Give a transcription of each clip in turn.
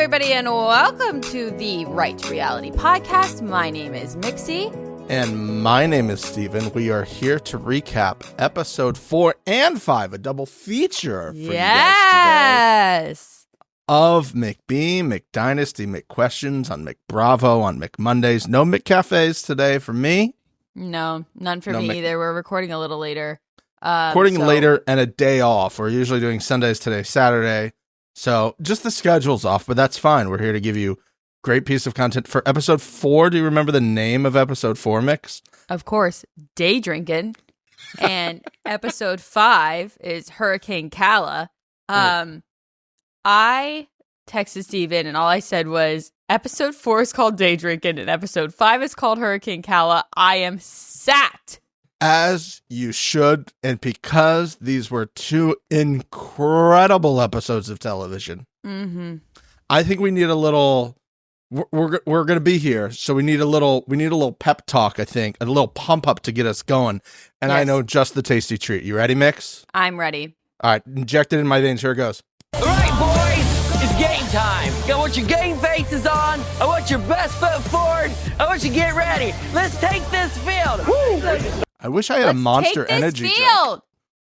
everybody, and welcome to the Right to Reality podcast. My name is Mixie. And my name is Steven. We are here to recap episode 4 and 5, a double feature for you guys today. Of McBee, McDynasty, McQuestions on McBravo, on McMondays. No McCafes today for me. No, none for me either. We're recording a little later. Later and a day off. We're usually doing Sundays today, Saturday. So just the schedule's off, but that's fine. We're here to give you great piece of content for episode 4. Do you remember the name of episode 4, Mix? Of course, Day Drinking. And episode 5 is Hurricane Callah. I texted Steven and all I said was, episode 4 is called Day Drinking and episode 5 is called Hurricane Callah. I am sat. As you should, and because these were 2 incredible episodes of television, I think we need a little. We're going to be here, so we need a little pep talk. I think a little pump up to get us going. And yes. I know just the tasty treat. You ready, Mix? I'm ready. All right, inject it in my veins. Here it goes. All right, boys, it's game time. I want your game faces on. I want your best foot forward. I want you to get ready. Let's take this field. Woo! I wish I had a Monster Energy drink.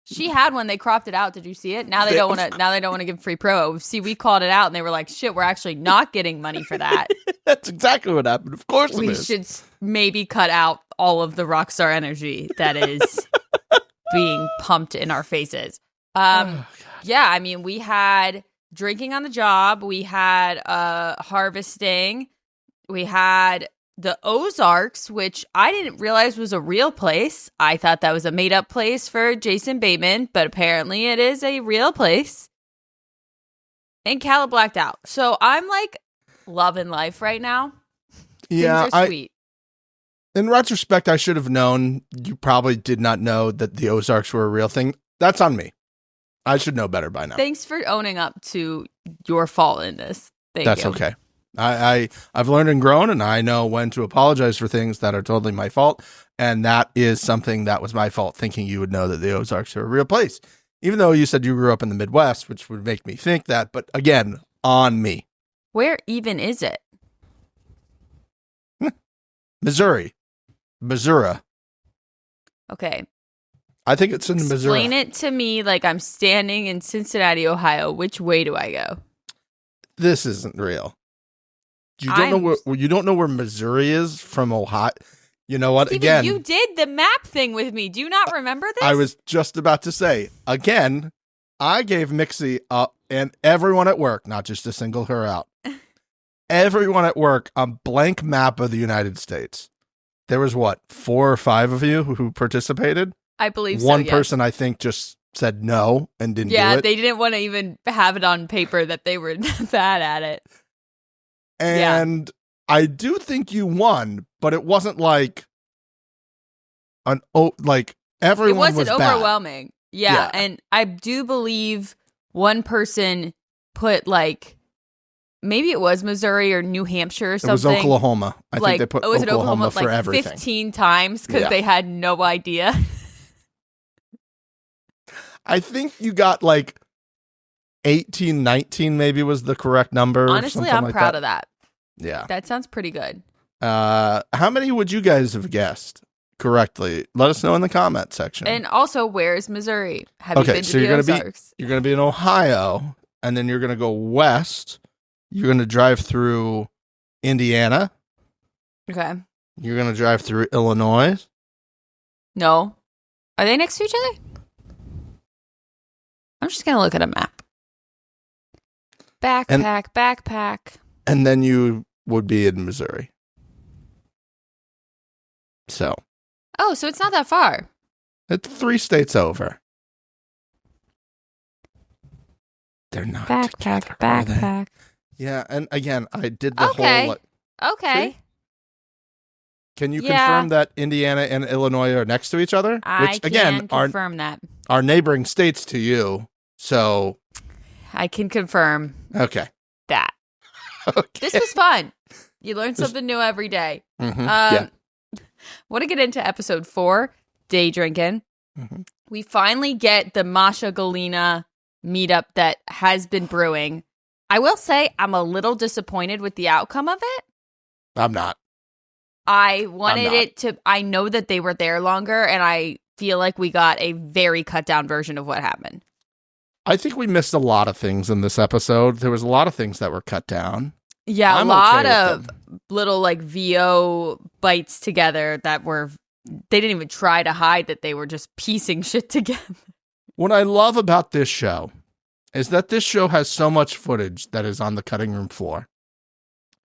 She had one. They cropped it out. Did you see it? Now they don't want to. Now they don't want to give free promo. See, we called it out, and they were like, "Shit, we're actually not getting money for that." That's exactly what happened. Of course, we should maybe cut out all of the Rockstar energy that is being pumped in our faces. Yeah, I mean, we had drinking on the job. We had harvesting. We had the Ozarks, which I didn't realize was a real place. I thought that was a made-up place for Jason Bateman, but apparently it is a real place. And Callah blacked out. So I'm like loving life right now. Yeah, things are sweet. In retrospect, I should have known. You probably did not know that the Ozarks were a real thing. That's on me. I should know better by now. Thanks for owning up to your fault in this. That's okay. I've learned and grown, and I know when to apologize for things that are totally my fault, and that is something that was my fault, thinking you would know that the Ozarks are a real place, even though you said you grew up in the Midwest, which would make me think that, but again, on me. Where even is it? Missouri. Okay. I think it's in Missouri. Explain it to me like I'm standing in Cincinnati, Ohio. Which way do I go? This isn't real. You don't know where Missouri is from Ohio. You know what? Steven, again, you did the map thing with me. Do you not remember this? I was just about to say again. I gave Mixie and everyone at work, not just to single her out, everyone at work a blank map of the United States. There was 4 or 5 of you who participated. I believe so. One person, I think, just said no and didn't do it. Yeah, they didn't want to even have it on paper that they were bad at it. And I do think you won, but it wasn't like everyone was bad. It wasn't overwhelming. Yeah, and I do believe one person put maybe it was Missouri or New Hampshire or something. It was Oklahoma. I think they put Oklahoma for everything. 15 times because they had no idea. I think you got 18, 19 maybe was the correct number. Honestly, I'm proud of that. Yeah. That sounds pretty good. How many would you guys have guessed correctly? Let us know in the comment section. And also, where's Missouri? Have you been to the Ozarks? You're going to be in Ohio, and then you're going to go west. You're going to drive through Indiana. Okay. You're going to drive through Illinois. No. Are they next to each other? I'm just going to look at a map. Backpack. And then you would be in Missouri. So. Oh, so it's not that far. It's 3 states over. They're not backpack. Yeah, and again, I did the whole... Okay. See? Can you confirm that Indiana and Illinois are next to each other? I can confirm that. Are neighboring states to you, so... I can confirm that. Okay. This was fun. You learn something new every day. Mm-hmm. Want to get into episode 4, Day Drinking. Mm-hmm. We finally get the Masha Galina meetup that has been brewing. I will say I'm a little disappointed with the outcome of it. I'm not. I wanted it to, I know that they were there longer, and I feel like we got a very cut down version of what happened. I think we missed a lot of things in this episode. There was a lot of things that were cut down. Yeah, I'm a lot okay of little like VO bites together that were, they didn't even try to hide that they were just piecing shit together. What I love about this show is that this show has so much footage that is on the cutting room floor.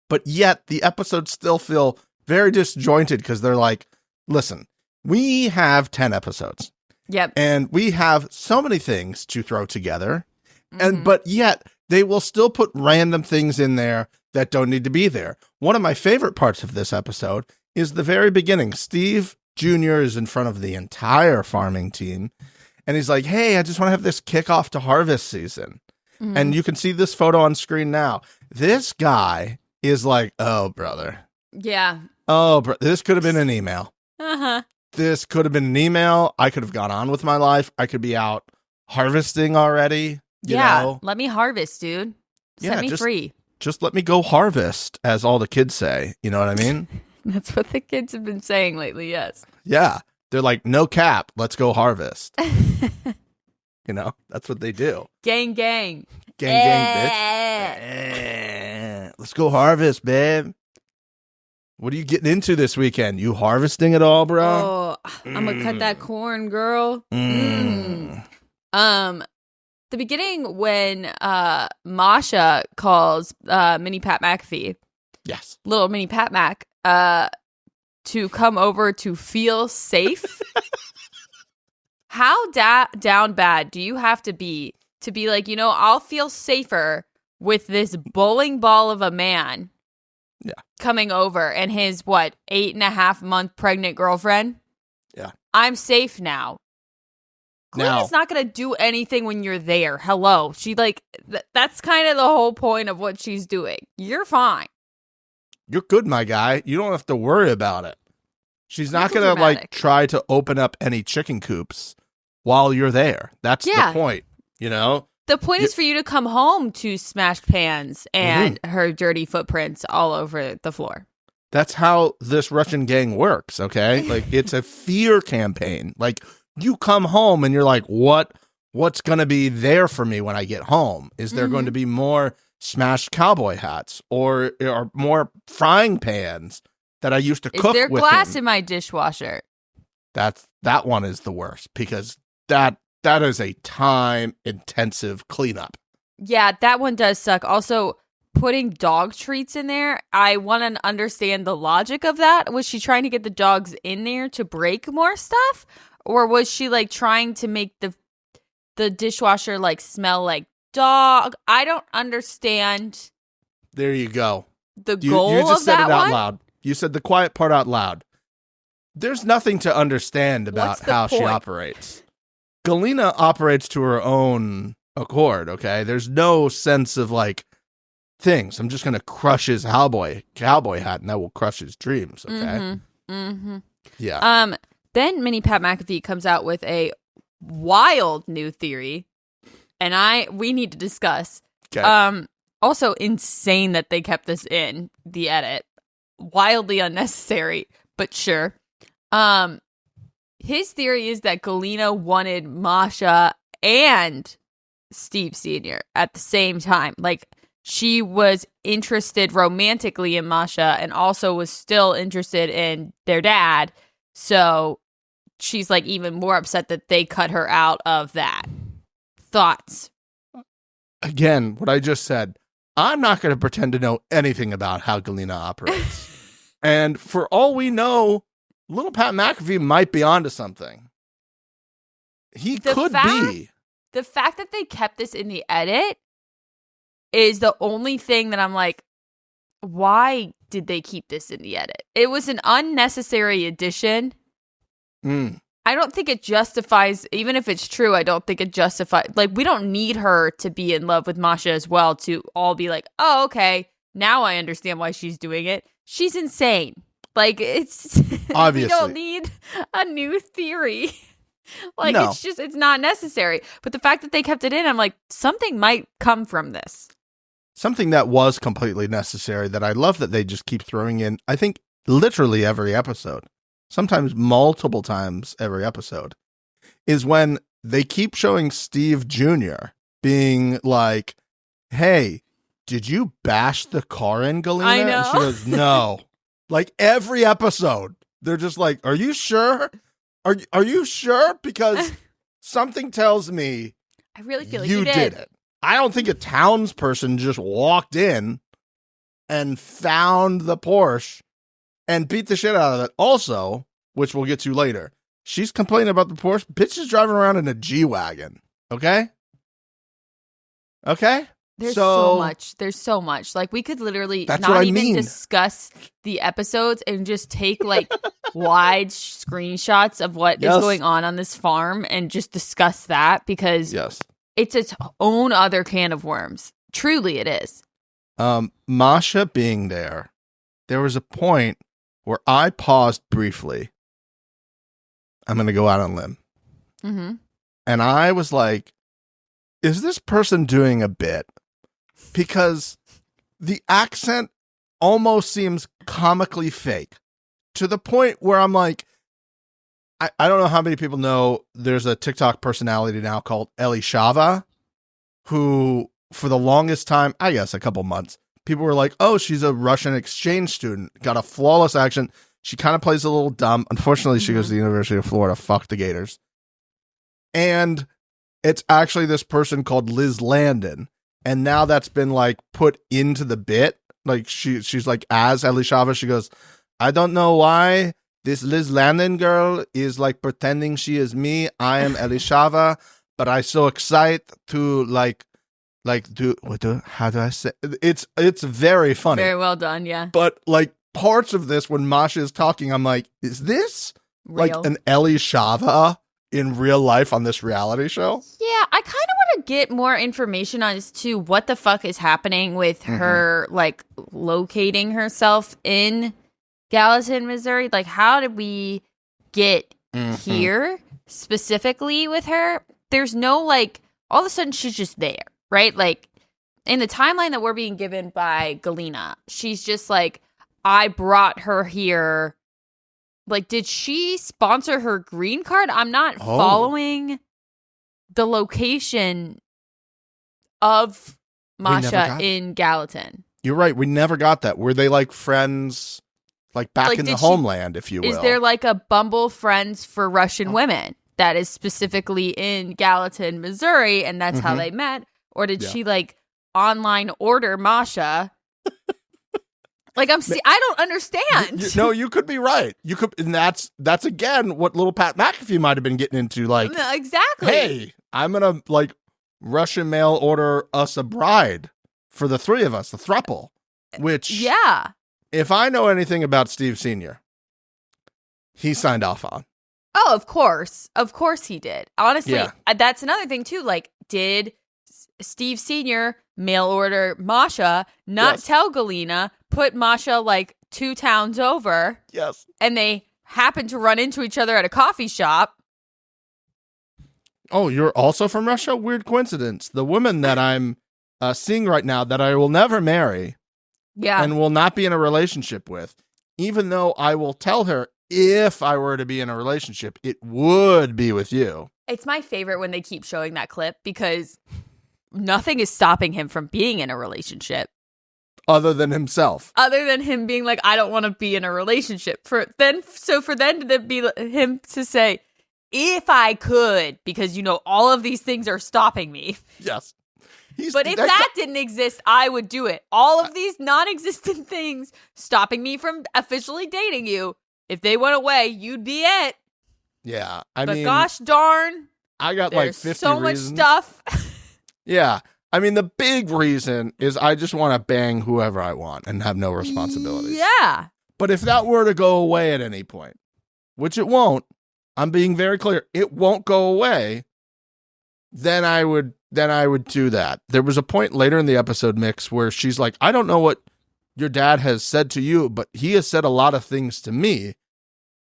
But yet the episodes still feel very disjointed because they're like, listen, we have 10 episodes. Yep. And we have so many things to throw together. But yet they will still put random things in there that don't need to be there. One of my favorite parts of this episode is the very beginning. Steve Jr. is in front of the entire farming team. And he's like, hey, I just want to have this kickoff to harvest season. And you can see this photo on screen now. This guy is like, oh, brother. Yeah. Oh, this could have been an email. Uh-huh. This could have been an email. I could have gone on with my life. I could be out harvesting already. You know? Let me harvest, dude. Set me free. Just let me go harvest, as all the kids say. You know what I mean? That's what the kids have been saying lately, yes. Yeah. They're like, no cap, let's go harvest. You know, that's what they do. Gang, gang. Gang, bitch. Let's go harvest, babe. What are you getting into this weekend? You harvesting it all, bro? Oh, I'm going to cut that corn, girl. The beginning when Masha calls Mini Pat McAfee. Yes. Little Mini Pat Mac to come over to feel safe. How down bad do you have to be like, you know, I'll feel safer with this bowling ball of a man coming over and his, 8.5-month pregnant girlfriend? Yeah. I'm safe now. Glenna's not going to do anything when you're there. Hello. She that's kind of the whole point of what she's doing. You're fine. You're good, my guy. You don't have to worry about it. She's not going to try to open up any chicken coops while you're there. That's the point, you know? The point is for you to come home to smashed pans and her dirty footprints all over the floor. That's how this Russian gang works, okay? Like, it's a fear campaign. Like, you come home and you're like, what's going to be there for me when I get home? Is there going to be more smashed cowboy hats or more frying pans that I used to cook with? Is there glass in my dishwasher? That one is the worst because that is a time-intensive cleanup. Yeah, that one does suck. Also, putting dog treats in there, I want to understand the logic of that. Was she trying to get the dogs in there to break more stuff? Or was she trying to make the dishwasher smell like dog? I don't understand. There you go. The goal of that one? You just said it out loud. You said the quiet part out loud. There's nothing to understand about how she operates. Galena operates to her own accord, okay? There's no sense of things. I'm just going to crush his cowboy hat and that will crush his dreams, okay? Yeah. Then Mini Pat McAfee comes out with a wild new theory, and we need to discuss. Okay. Also insane that they kept this in the edit. Wildly unnecessary, but sure. His theory is that Galena wanted Masha and Steve Sr. at the same time. She was interested romantically in Masha and also was still interested in their dad. So she's even more upset that they cut her out of that. Thoughts? Again, what I just said, I'm not going to pretend to know anything about how Galena operates. And for all we know, little Pat McAfee might be onto something. He could be. The fact that they kept this in the edit is the only thing that I'm like, why did they keep this in the edit? It was an unnecessary addition. I don't think it justifies, even if it's true, I don't think it justifies. We don't need her to be in love with Masha as well to all be like, oh, okay, now I understand why she's doing it. She's insane. It's obviously we don't need a new theory. No. It's not necessary. But the fact that they kept it in, I'm like, something might come from this. something that was completely necessary that I love that they just keep throwing in, I think, literally every episode, sometimes multiple times every episode, is when they keep showing Steve Jr. being like, hey, did you bash the car in, Galena? I know. And she goes, no. Like every episode, they're just like, are you sure? Are you sure? Because something tells me I really feel like you did it. I don't think a townsperson just walked in and found the Porsche and beat the shit out of it. Also, which we'll get to later, she's complaining about the Porsche. Bitch is driving around in a G-Wagon. Okay? Okay? There's so much. There's so much. Like, we could literally not even discuss the episodes and just take, like, wide screenshots of what is going on this farm and just discuss that, because it's its own other can of worms. Truly, it is. Masha being there was a point where I paused briefly. I'm going to go out on a limb. Mm-hmm. And I was like, is this person doing a bit? Because the accent almost seems comically fake, to the point where I'm like, I don't know how many people know there's a TikTok personality now called Ellie Shava, who for the longest time, I guess a couple months, people were like, oh, she's a Russian exchange student, got a flawless accent. She kind of plays a little dumb. Unfortunately, she goes to the University of Florida. Fuck the Gators. And it's actually this person called Liz Landon. And now that's been like put into the bit. Like she's like, as Ellie Shava, she goes, I don't know why this Liz Landon girl is like pretending she is me. I am Ellie Shava, but I so excited to how do I say? It's very funny. Very well done, yeah. But like parts of this when Masha is talking, I'm like, is this like an Ellie Shava in real life on this reality show? Yeah, I kind of want to get more information as to what the fuck is happening with her, like, locating herself in Gallatin, Missouri. Like, how did we get here specifically with her? There's no, like, all of a sudden she's just there, right? Like, in the timeline that we're being given by Galena, she's just like, I brought her here. Like, did she sponsor her green card? I'm not following the location of Masha in Gallatin. You're right. We never got that. Were they like friends, like back in the homeland, if you will? Is there like a Bumble Friends for Russian women that is specifically in Gallatin, Missouri, and that's how they met? Or did she like online order Masha? Like, I don't understand. No, you could be right. You could, and that's again what little Pat McAfee might have been getting into. Like, exactly. Hey, I'm gonna like Russian mail order us a bride for the three of us, the throuple. Which, if I know anything about Steve Sr., he signed off on. Oh, of course he did. Honestly, that's another thing too. Like, did Steve Sr. mail order Masha, not tell Galena, put Masha like 2 towns over. Yes. And they happened to run into each other at a coffee shop. Oh, you're also from Russia? Weird coincidence. The woman that I'm seeing right now that I will never marry and will not be in a relationship with, even though I will tell her if I were to be in a relationship, it would be with you. It's my favorite when they keep showing that clip because nothing is stopping him from being in a relationship. Other than himself. Other than him being like, I don't want to be in a relationship. For them to be him to say, if I could, because, you know, all of these things are stopping me. Yes. But if that didn't exist, I would do it. All of these non-existent things stopping me from officially dating you. If they went away, you'd be it. Yeah. But gosh darn. I got like 50 so reasons. Much stuff. Yeah. I mean, the big reason is I just want to bang whoever I want and have no responsibilities. Yeah. But if that were to go away at any point, which it won't, I'm being very clear, it won't go away, then I would do that. There was a point later in the episode, Mix, where she's like, I don't know what your dad has said to you, but he has said a lot of things to me.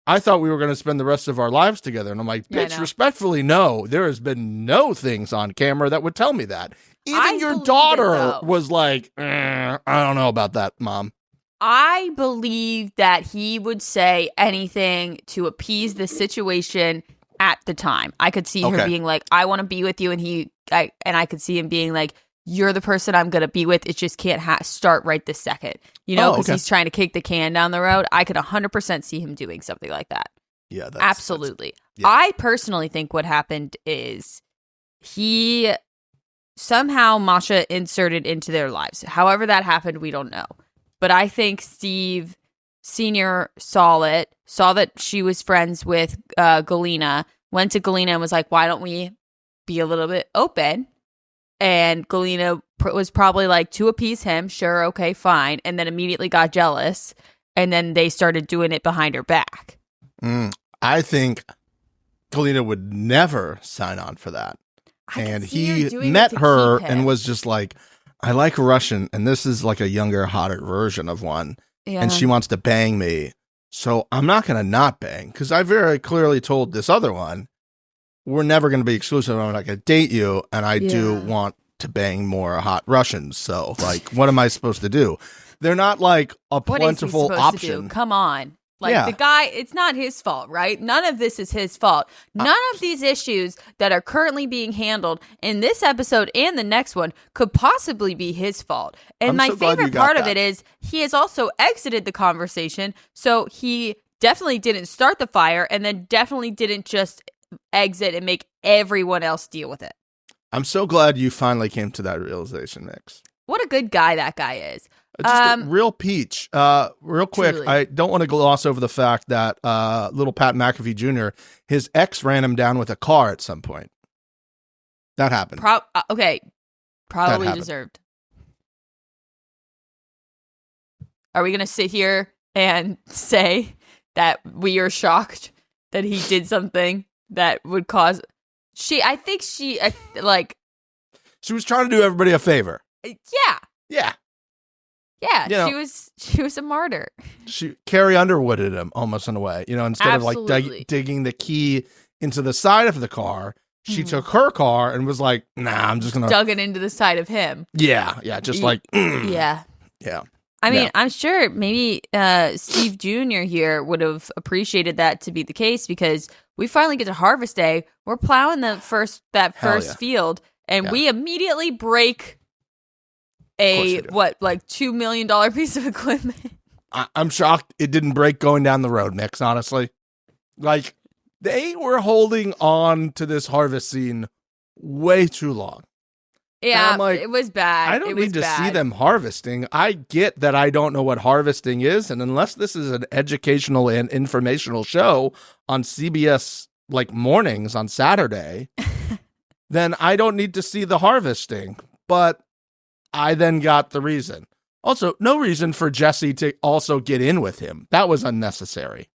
I thought we were going to spend the rest of our lives together. And I'm like, bitch, respectfully, no. There has been no things on camera that would tell me that. Even your daughter was like, I don't know about that, Mom. I believe that he would say anything to appease the situation at the time. I could see her being like, I want to be with you. And I could see him being like, you're the person I'm going to be with. It just can't start right this second. You know, because he's trying to kick the can down the road. I could 100% see him doing something like that. Yeah, absolutely. I personally think what happened is he somehow Masha inserted into their lives. However that happened, we don't know. But I think Steve Sr. saw that she was friends with Galena, went to Galena and was like, why don't we be a little bit open? And Galena was probably like, to appease him, sure, okay, fine. And then immediately got jealous. And then they started doing it behind her back. I think Galena would never sign on for that. And he met her and was just like, I like Russian, and this is like a younger, hotter version of one. Yeah. And she wants to bang me. So I'm not going to not bang, because I very clearly told this other one, we're never going to be exclusive. I'm not going to date you, and I do want to bang more hot Russians. So, like, what am I supposed to do? They're not like a plentiful option. Come on. Like, the guy, it's not his fault, right? None of this is his fault. None of these issues that are currently being handled in this episode and the next one could possibly be his fault. And my favorite part of it is he has also exited the conversation. So he definitely didn't start the fire, and then definitely didn't just exit and make everyone else deal with it. I'm so glad you finally came to that realization, Mix. What a good guy that guy is. Just a real peach. Real quick, truly. I don't want to gloss over the fact that little Pat McAfee Jr., his ex ran him down with a car at some point. That happened. Probably deserved. Are we going to sit here and say that we are shocked that he did something that would cause... I think she was trying to do everybody a favor. Yeah. Yeah, you know, she was a martyr. She Carrie Underwooded him almost in a way, instead of like digging the key into the side of the car, she took her car and was like, nah, I'm just gonna dug it into the side of him. Yeah, just like yeah. I mean, I'm sure maybe Steve Jr. here would have appreciated that to be the case, because we finally get to Harvest Day. We're plowing that first field, and we immediately break $2 million piece of equipment. I'm shocked it didn't break going down the road, Nix, honestly. Like, they were holding on to this harvest scene way too long. Yeah, like, it was bad. I don't need to see them harvesting. I get that I don't know what harvesting is, and unless this is an educational and informational show on CBS like mornings on Saturday, then I don't need to see the harvesting. But I then got the reason. Also, no reason for Jesse to also get in with him. That was unnecessary.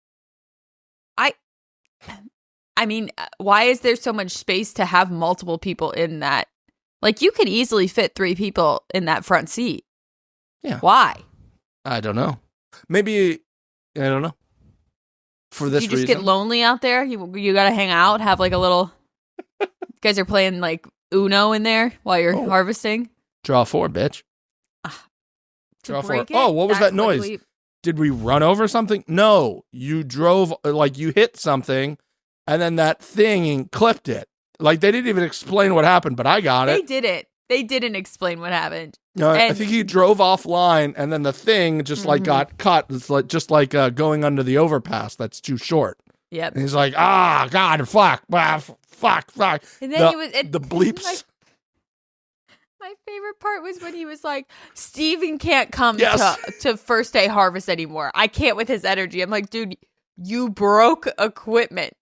I mean, why is there so much space to have multiple people in that? Like, you could easily fit 3 people in that front seat. Yeah. Why? I don't know. Maybe, I don't know. For this reason. You just get lonely out there? You got to hang out, have like a little... You guys are playing like Uno in there while you're harvesting? Draw 4, bitch. Draw 4. Oh, what was that noise? Did we run over something? No, you drove, like you hit something, and then that thing clipped it. Like, they didn't even explain what happened, but I got it. They didn't explain what happened. No, I think he drove offline, and then the thing just like got cut. It's like just like going under the overpass that's too short. Yep. And he's like, God, fuck. And then the bleeps. My favorite part was when he was like, Steven can't come to first day harvest anymore. I can't with his energy. I'm like, dude, you broke equipment.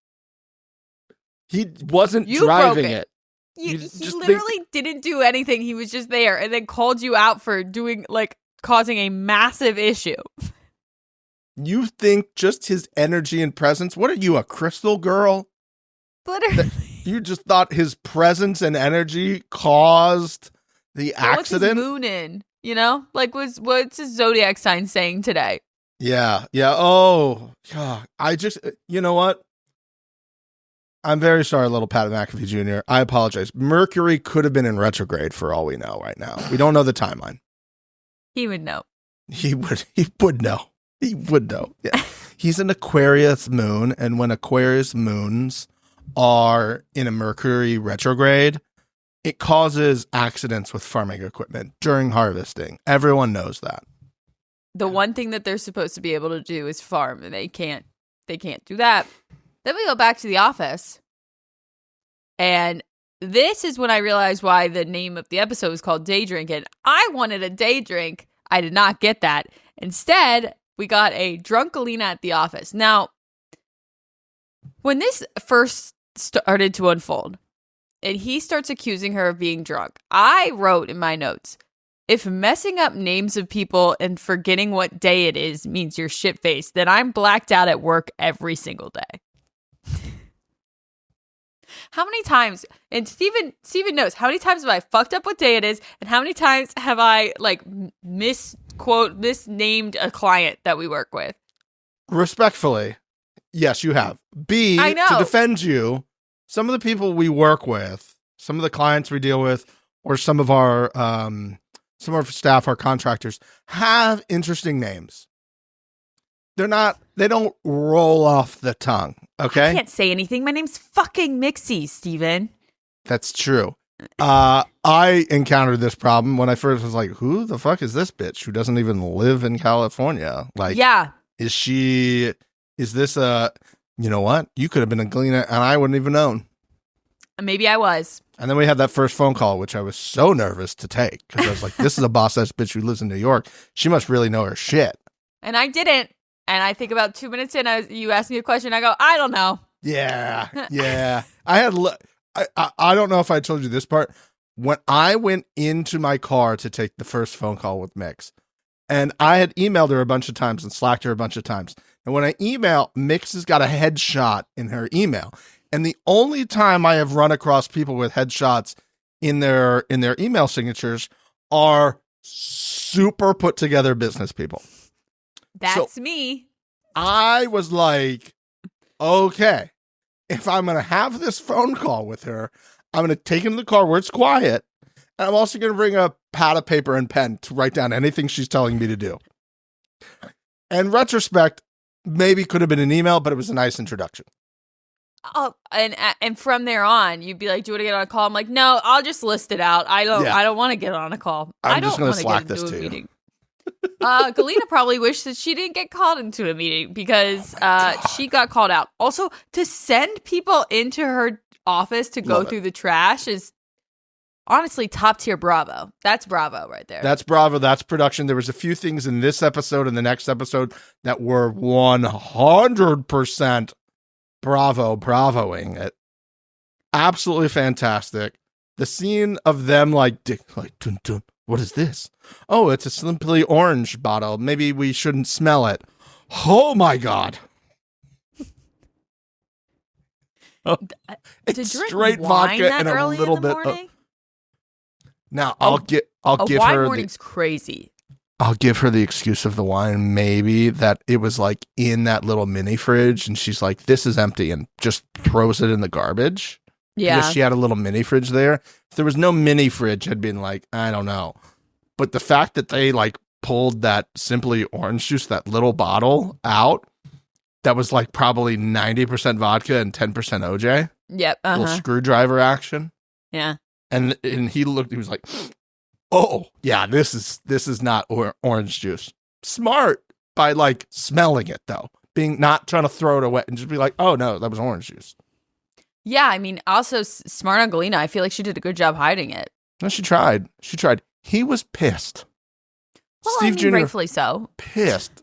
He wasn't driving it. He literally didn't do anything. He was just there and then called you out for causing a massive issue. You think just his energy and presence? What are you, a crystal girl? Literally. You just thought his presence and energy caused the accident? What's his moon in? Like, what's his zodiac sign saying today? Yeah. Oh, God. You know what? I'm very sorry, little Pat McAfee Jr. I apologize. Mercury could have been in retrograde for all we know right now. We don't know the timeline. He would know. He would know. He would know. Yeah. He's an Aquarius moon, and when Aquarius moons are in a Mercury retrograde, it causes accidents with farming equipment during harvesting. Everyone knows that. The one thing that they're supposed to be able to do is farm, and they can't do that. Then we go back to the office. And this is when I realized why the name of the episode was called Day Drinking. I wanted a day drink. I did not get that. Instead, we got a drunk Alina at the office. Now, when this first started to unfold, and he starts accusing her of being drunk, I wrote in my notes, if messing up names of people and forgetting what day it is means you're shit-faced, then I'm blacked out at work every single day. How many times, and Steven knows, how many times have I fucked up what day it is, and how many times have I, like, misnamed a client that we work with? Respectfully, yes, you have. B, I know. to defend you, some of the people we work with, some of the clients we deal with, or some of our staff, our contractors, have interesting names. They don't roll off the tongue, okay? I can't say anything. My name's fucking Mixie, Steven. That's true. I encountered this problem when I first was like, who the fuck is this bitch who doesn't even live in California? Like, yeah. Is this you know what? You could have been a Galena and I wouldn't even known. Maybe I was. And then we had that first phone call, which I was so nervous to take because I was like, this is a boss-ass bitch who lives in New York. She must really know her shit. And I didn't. And I think about 2 minutes in, you asked me a question. I go, I don't know. Yeah. I don't know if I told you this part. When I went into my car to take the first phone call with Mix, and I had emailed her a bunch of times and Slacked her a bunch of times. And when I email, Mix has got a headshot in her email. And the only time I have run across people with headshots in their email signatures are super put together business people. That's me. I was like, okay, if I'm going to have this phone call with her, I'm going to take her to the car where it's quiet. And I'm also going to bring a pad of paper and pen to write down anything she's telling me to do. In retrospect, maybe could have been an email, but it was a nice introduction. Oh, and from there on, you'd be like, "Do you want to get on a call?" I'm like, "No, I'll just list it out. I don't want to get on a call. I'm just going to Slack this to you." Galena probably wished that she didn't get called into a meeting because she got called out. Also, to send people into her office to go through the trash is honestly top tier bravo. That's bravo right there. That's bravo. That's production. There was a few things in this episode and the next episode that were 100% bravoing it. Absolutely fantastic. The scene of them like dun, dun, what is this? Oh, it's a Simply Orange bottle. Maybe we shouldn't smell it. Oh my God. It's straight vodka and a little bit. Now I'll give wine her morning's crazy. I'll give her the excuse of the wine, maybe that it was like in that little mini fridge and she's like, this is empty, and just throws it in the garbage. Yeah. Because she had a little mini fridge there. If there was no mini fridge, I'd been like, I don't know. But the fact that they like pulled that Simply Orange Juice, that little bottle out, that was like probably 90% vodka and 10% OJ. Yep. Little screwdriver action. Yeah. And he was like, oh yeah, this is not orange juice. Smart by like smelling it though, being not trying to throw it away and just be like, oh no, that was orange juice. Yeah, I mean, also smart on Galena. I feel like she did a good job hiding it. No, she tried. He was pissed. Well, Steve Jr. rightfully so. Pissed.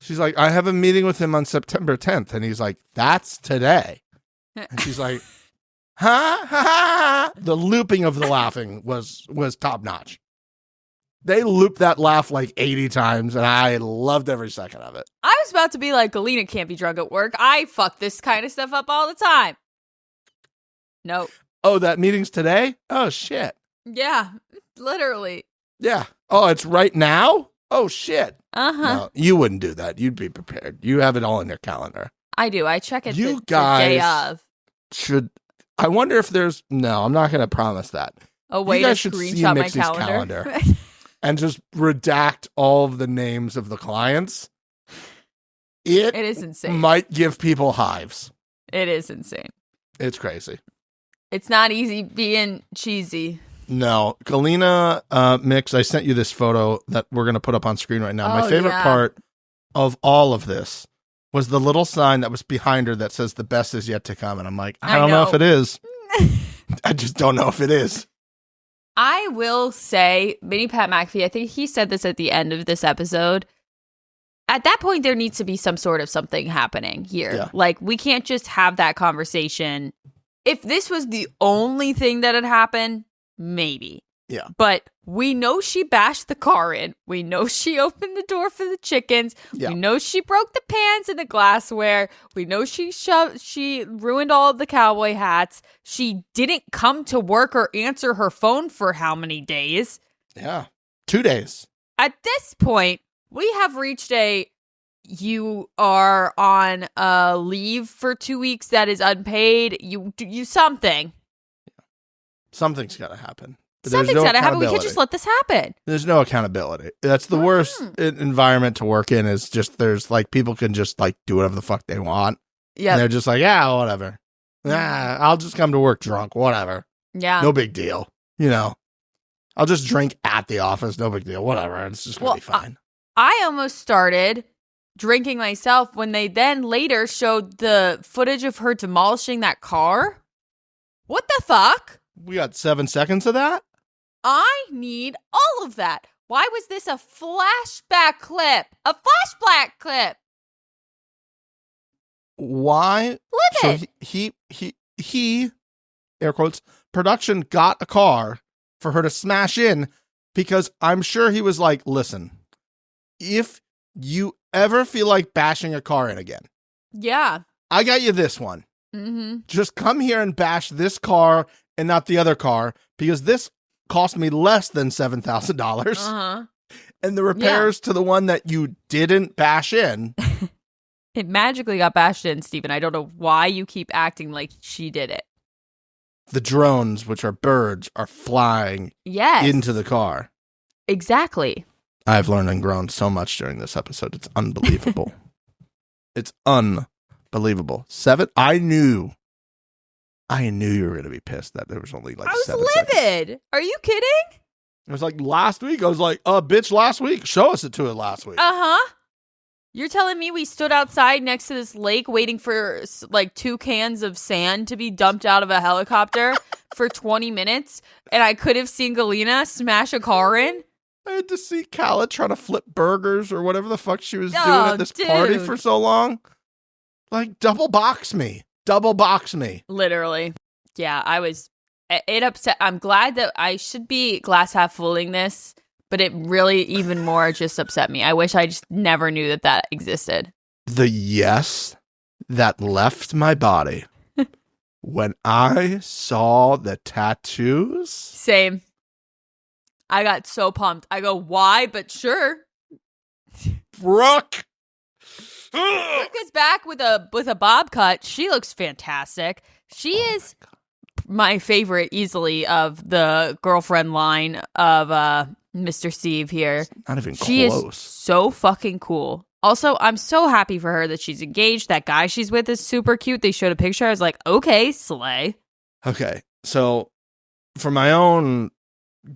She's like, I have a meeting with him on September 10th, and he's like, that's today. And she's like, ha. The looping of the laughing was top notch. They looped that laugh like 80 times, and I loved every second of it. I was about to be like, Galena can't be drunk at work. I fuck this kind of stuff up all the time. Nope. Oh, that meeting's today? Oh, shit. Yeah, literally. Yeah. Oh, it's right now? Oh, shit. Uh-huh. No, you wouldn't do that. You'd be prepared. You have it all in your calendar. I do. I check it You the day of. I wonder if there's... No, I'm not going to promise that. A way you to guys should see screenshot my Mixie's calendar. and just redact all of the names of the clients. It is insane. Might give people hives. It is insane. It's crazy. It's not easy being cheesy. No. Galena, Mix, I sent you this photo that we're going to put up on screen right now. My favorite part of all of this was the little sign that was behind her that says the best is yet to come. And I'm like, I don't know if it is. I just don't know if it is. I will say, Mini Pat McAfee, I think he said this at the end of this episode. At that point, there needs to be some sort of something happening here. Yeah. Like, we can't just have that conversation. If this was the only thing that had happened, maybe. Yeah. But we know she bashed the car in. We know she opened the door for the chickens. Yeah. We know she broke the pans and the glassware. We know she ruined all of the cowboy hats. She didn't come to work or answer her phone for how many days? Yeah. 2 days. At this point, we have reached you are on a leave for 2 weeks that is unpaid. You something. Something's got to happen. But Something's got to happen. We can't just let this happen. There's no accountability. That's the worst environment to work in, is just there's like people can just like do whatever the fuck they want. Yeah. And they're just like, yeah, whatever. I'll just come to work drunk, whatever. Yeah. No big deal. You know, I'll just drink at the office. No big deal. Whatever. It's just going to be fine. I almost started drinking myself when they then later showed the footage of her demolishing that car. What the fuck? We got 7 seconds of that? I need all of that. Why was this a flashback clip? A flashback clip. Why? He, air quotes, production got a car for her to smash in because I'm sure he was like, listen, if you ever feel like bashing a car in again. Yeah. I got you this one. Mm-hmm. Just come here and bash this car and not the other car, because this cost me less than $7,000. Uh-huh. And the repairs to the one that you didn't bash in. It magically got bashed in, Steven. I don't know why you keep acting like she did it. The drones, which are birds, are flying into the car. Exactly. I've learned and grown so much during this episode. It's unbelievable. It's unbelievable. I knew you were going to be pissed that there was only like 7 seconds. I was livid. Are you kidding? It was like last week. I was like, bitch, last week. Show us it to it last week. Uh-huh. You're telling me we stood outside next to this lake waiting for like 2 cans of sand to be dumped out of a helicopter for 20 minutes, and I could have seen Galena smash a car in? I had to see Callah trying to flip burgers or whatever the fuck she was doing at this party for so long. Like, double box me. Literally. Yeah, it upset. I'm glad that I should be glass half fooling this, but it really even more just upset me. I wish I just never knew that existed. The yes that left my body when I saw the tattoos. Same. I got so pumped. I go, why? But sure. Brooke is back with a bob cut. She looks fantastic. She is my favorite easily of the girlfriend line of Mr. Steve here. Not even close. She is so fucking cool. Also, I'm so happy for her that she's engaged. That guy she's with is super cute. They showed a picture. I was like, okay, slay. Okay, so for my own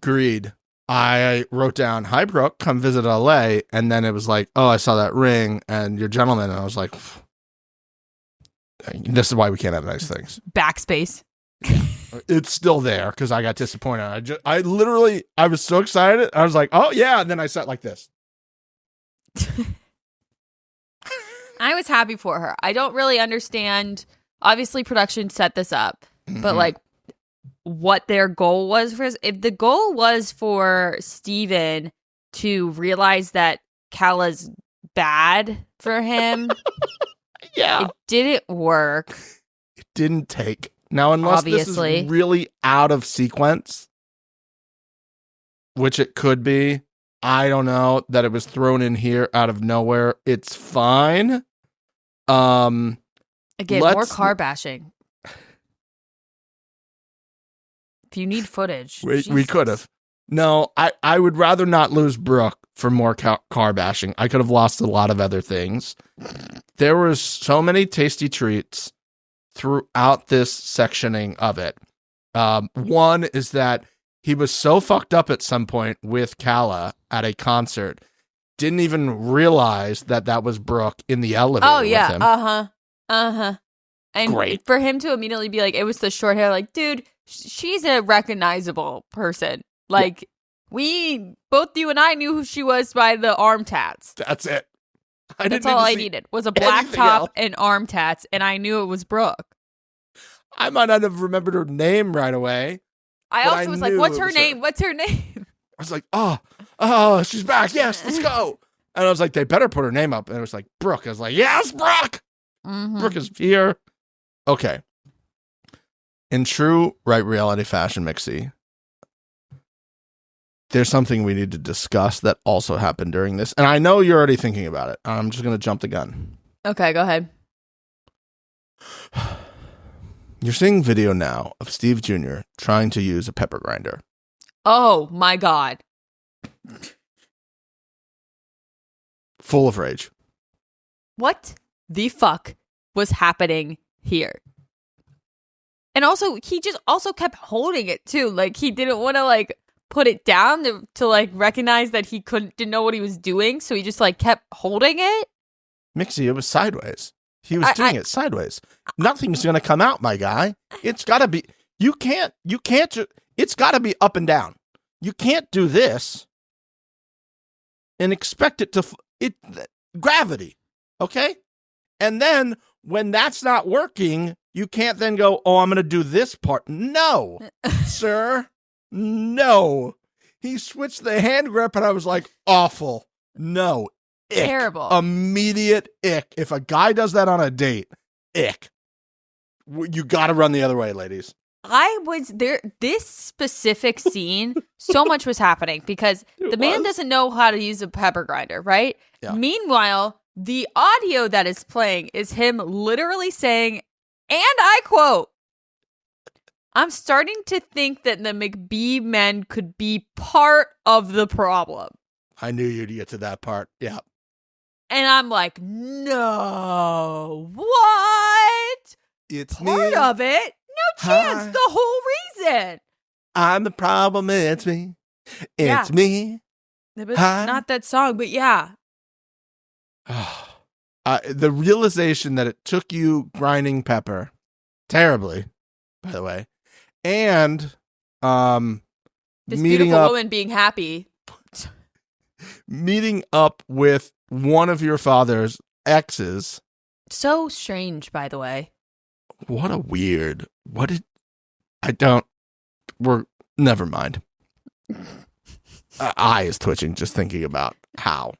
greed, I wrote down, hi, Brooke, come visit LA. And then it was like, oh, I saw that ring and your gentleman. And I was like, this is why we can't have nice things. Backspace. Yeah. It's still there because I got disappointed. I was so excited. I was like, oh, yeah. And then I sat like this. I was happy for her. I don't really understand. Obviously, production set this up. But like, what their goal was for if the goal was for Steven to realize that Callah's bad for him, it didn't work. It didn't take. Now, unless this is really out of sequence, which it could be, I don't know that it was thrown in here out of nowhere. It's fine. Again, more car bashing. If you need footage. We could have. No, I would rather not lose Brooke for more car bashing. I could have lost a lot of other things. There was so many tasty treats throughout this sectioning of it. One is that he was so fucked up at some point with Callah at a concert, didn't even realize that was Brooke in the elevator with him. And great. For him to immediately be like, it was the short hair, like, dude, she's a recognizable person. Like, we, both you and I knew who she was by the arm tats. That's it. That's all I needed, was a black top and arm tats, and I knew it was Brooke. I might not have remembered her name right away. I also was like, what's her name? What's her name? I was like, oh, she's back. Yes, let's go. And I was like, they better put her name up. And it was like, Brooke. I was like, yes, Brooke. Mm-hmm. Brooke is here. Okay. In true right reality fashion, McBee, there's something we need to discuss that also happened during this. And I know you're already thinking about it. I'm just going to jump the gun. Okay, go ahead. You're seeing video now of Steve Jr. trying to use a pepper grinder. Oh, my God. Full of rage. What the fuck was happening here? And also, he just also kept holding it, too. Like, he didn't want to, like, put it down to like, recognize that he didn't know what he was doing. So he just, like, kept holding it. McBee, it was sideways. He was doing it sideways. Nothing's going to come out, my guy. It's got to be, it's got to be up and down. You can't do this and expect it to, gravity, okay? And then when that's not working, you can't then go, oh, I'm going to do this part. No, sir, no. He switched the hand grip and I was like, awful. No. Ick. Terrible. Immediate ick. If a guy does that on a date, ick. You got to run the other way, ladies. I was there. This specific scene, so much was happening because the man doesn't know how to use a pepper grinder, right? Yeah. Meanwhile, the audio that is playing is him literally saying, and I quote, I'm starting to think that the McBee men could be part of the problem. I knew you'd get to that part. Yeah. And I'm like, no, what? It's part of it? No chance. The whole reason. I'm the problem. It's me. It's me. But not that song, but yeah. The realization that it took you grinding pepper terribly, by the way, and this beautiful woman being happy. Meeting up with one of your father's exes. So strange, by the way. What a weird. Never mind. Eye is twitching just thinking about how.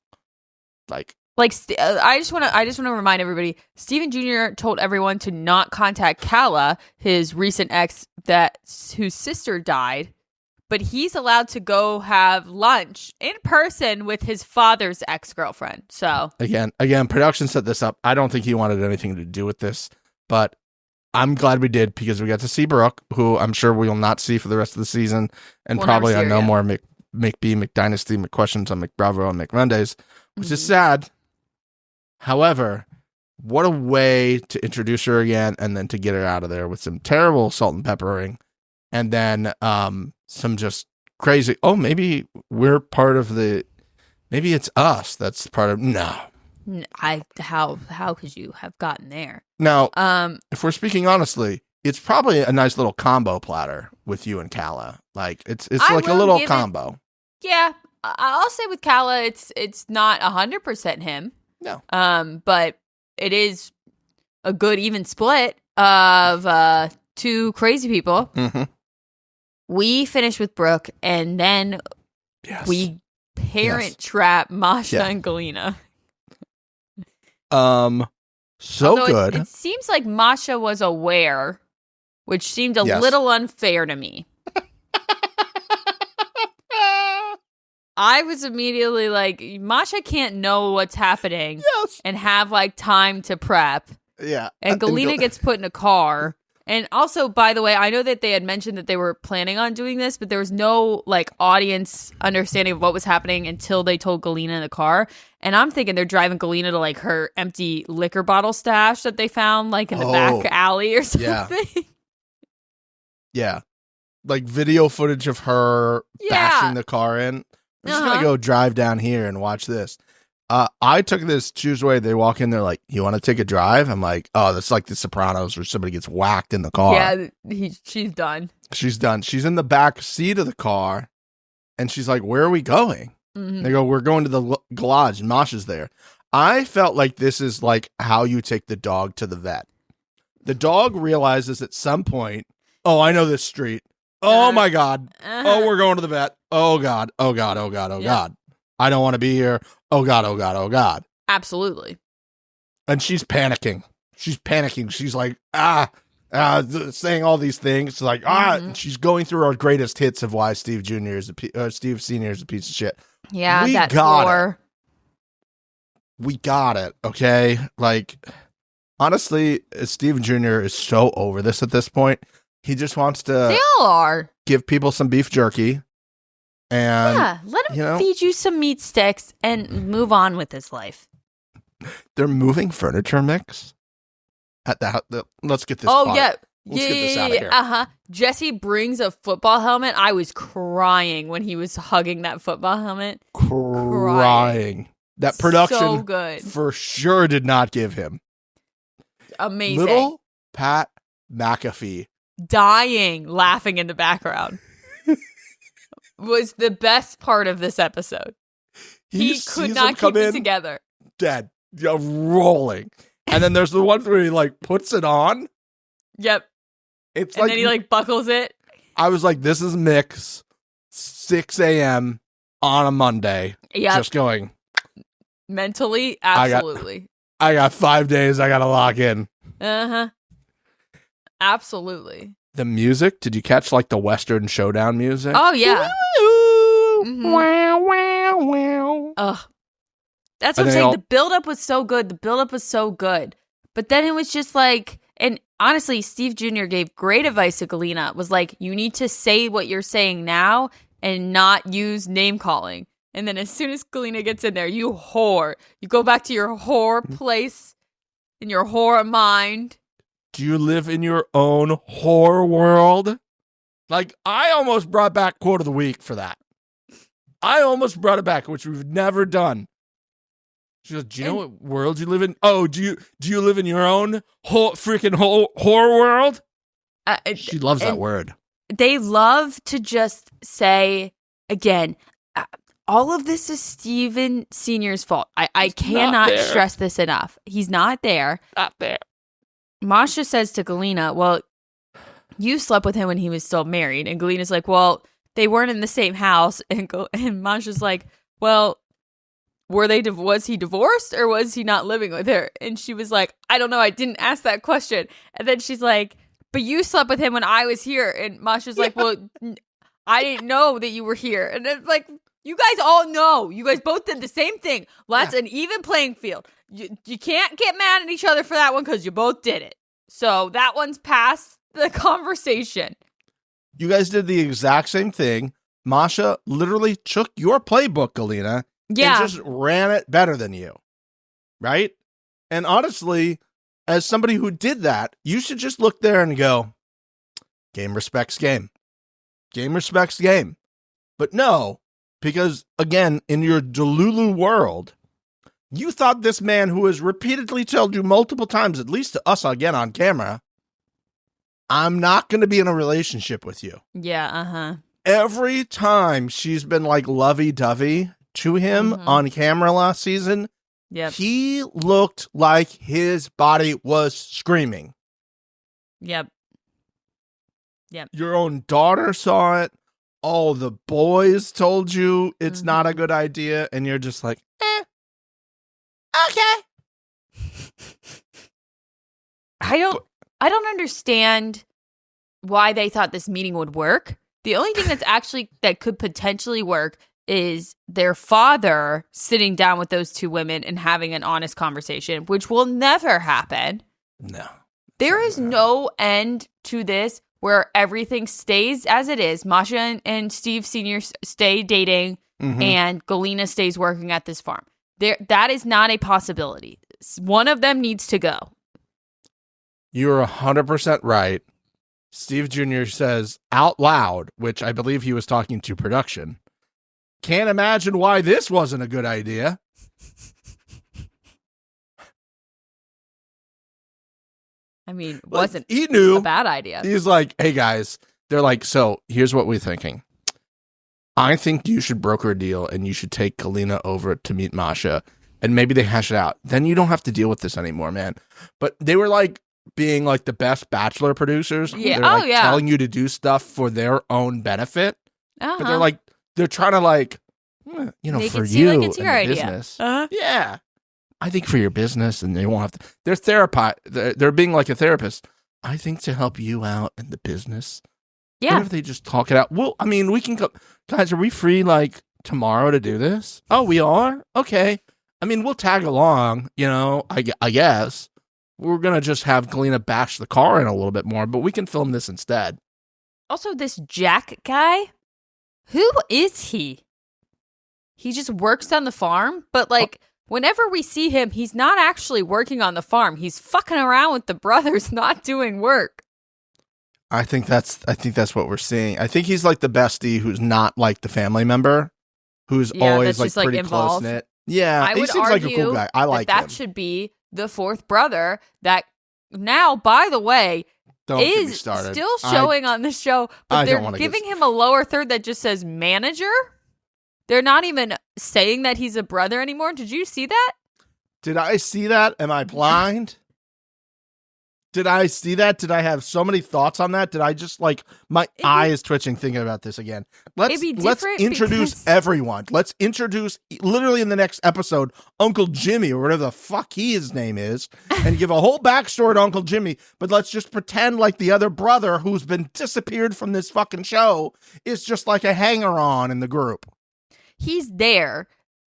I just want to remind everybody, Steven Jr. told everyone to not contact Callah, his recent ex whose sister died. But he's allowed to go have lunch in person with his father's ex-girlfriend. So again, production set this up. I don't think he wanted anything to do with this, but I'm glad we did because we got to see Brooke, who I'm sure we will not see for the rest of the season, and we'll probably on no more McBee, McDynasty, McQuestions on McBravo and McMondays, which is sad. However, what a way to introduce her again and then to get her out of there with some terrible salt and peppering, and then some just crazy, oh, maybe we're part of maybe it's us that's part of, no. How could you have gotten there? Now, if we're speaking honestly, it's probably a nice little combo platter with you and Callah. Like, it's like a little combo. Yeah, I'll say with Callah, it's not 100% him. No. But it is a good even split of two crazy people. Mm-hmm. We finished with Brooke, and then we trap Masha and Galena. So good. It seems like Masha was aware, which seemed a little unfair to me. I was immediately like, Masha can't know what's happening and have like time to prep. Yeah. And Galina gets put in a car. And also, by the way, I know that they had mentioned that they were planning on doing this, but there was no like audience understanding of what was happening until they told Galina in the car. And I'm thinking they're driving Galina to like her empty liquor bottle stash that they found like in the back alley or something. Yeah. Like video footage of her bashing the car in. I'm just going to go drive down here and watch this. I took this Tuesday. They walk in, they're like, "You want to take a drive?" I'm like, "Oh, that's like The Sopranos where somebody gets whacked in the car." Yeah, she's done. She's done. She's in the back seat of the car, and she's like, "Where are we going?" They go, "We're going to the garage," and Masha's there. I felt like this is like how you take the dog to the vet. The dog realizes at some point, "Oh, I know this street. Oh my God. Oh, we're going to the vet. Oh God. Oh God. Oh God. Oh God. I don't want to be here. Oh God, oh God, oh God." Absolutely. And she's panicking. She's like, saying all these things. Like, and she's going through our greatest hits of why Steve Jr. Steve Sr. is a piece of shit. Yeah, we got it. We got it, okay? Like, honestly, Steve Jr. is so over this at this point. He just wants to They all are. Give people some beef jerky. And, let him feed you some meat sticks and move on with his life. They're moving furniture mix at the let's get this. Oh, get this out of here. Jesse brings a football helmet. I was crying when he was hugging that football helmet. Crying. That production so good. For sure did not give him. Amazing. Little Pat McAfee. Dying, laughing in the background. Was the best part of this episode. He could not keep it together. Dead. Rolling. And then there's the one where he like puts it on. Yep. It's and then he like buckles it. I was like, this is Mick's 6 a.m. on a Monday. Yeah. Just going. Mentally, absolutely. I got 5 days I got to lock in. Absolutely. The music, did you catch like the Western Showdown music? Oh, yeah. Wow, wow, wow. Ugh. That's what I'm saying. The buildup was so good. But then it was just like, and honestly, Steve Jr. gave great advice to Galina. Was like, you need to say what you're saying now and not use name calling. And then as soon as Galina gets in there, you whore. You go back to your whore place in your whore mind. Do you live in your own whore world? Like, I almost brought back quote of the week for that. I almost brought it back, which we've never done. She goes, "Do you know what world you live in? Oh, do you live in your own freaking whore world?" She loves that word. They love to just say, again, all of this is Steven Sr.'s fault. I cannot stress this enough. He's not there. Not there. Masha says to Galina, "Well, you slept with him when he was still married." And Galina's like, "Well, they weren't in the same house." And Masha's like, "Well, was he divorced or was he not living with her?" And she was like, "I don't know. I didn't ask that question." And then she's like, "But you slept with him when I was here." And Masha's like, "Well, I didn't know that you were here." And it's like, you guys all know. You guys both did the same thing. That's an even playing field. You can't get mad at each other for that one because you both did it. So that one's past the conversation. You guys did the exact same thing. Masha literally took your playbook, Galina, and just ran it better than you. Right? And honestly, as somebody who did that, you should just look there and go, game respects game. Game respects game. But no, because again, in your Delulu world, you thought this man who has repeatedly told you multiple times, at least to us again on camera, "I'm not going to be in a relationship with you." Yeah, Every time she's been like lovey-dovey to him on camera last season, he looked like his body was screaming. Yep. Your own daughter saw it. All the boys told you it's not a good idea. And you're just like, okay. I don't understand why they thought this meeting would work. The only thing that could potentially work is their father sitting down with those two women and having an honest conversation, which will never happen. No. There is no end to this where everything stays as it is. Masha and Steve Sr. stay dating, and Galina stays working at this farm. That is not a possibility. One of them needs to go. You're 100% right. Steve Jr. says out loud, which I believe he was talking to production, can't imagine why this wasn't a good idea. I mean, wasn't he knew a bad idea. He's like, hey guys, they're like, so here's what we're thinking. I think you should broker a deal and you should take Galina over to meet Masha and maybe they hash it out. Then you don't have to deal with this anymore, man. But they were like being like the best Bachelor producers. Yeah. They're like telling you to do stuff for their own benefit. But they're like, they're trying to like, make for it seem you like it's your idea. Business. Yeah. I think for your business, and they won't have to. They're they're being like a therapist. I think to help you out in the business. Yeah. What if they just talk it out? Well, I mean, we can go. Guys, are we free like tomorrow to do this? Oh, we are? Okay. I mean, we'll tag along, I guess. We're going to just have Galina bash the car in a little bit more, but we can film this instead. Also, this Jack guy, who is he? He just works on the farm, but whenever we see him, he's not actually working on the farm. He's fucking around with the brothers, not doing work. I think that's what we're seeing. I think he's like the bestie who's not like the family member, who's always like pretty close knit. Yeah, I he would seems like a cool guy. I like that him. Should be the fourth brother that now, by the way, is still showing on the show, but they're giving him a lower third that just says manager. They're not even saying that he's a brother anymore. Did you see that? Did I see that? Am I blind? Did I see that? Did I have so many thoughts on that? Did I just my eye is twitching thinking about this again? Let's introduce everyone. Let's introduce literally in the next episode Uncle Jimmy or whatever the fuck his name is, and give a whole backstory to Uncle Jimmy. But let's just pretend like the other brother who's been disappeared from this fucking show is just like a hanger-on in the group. He's there.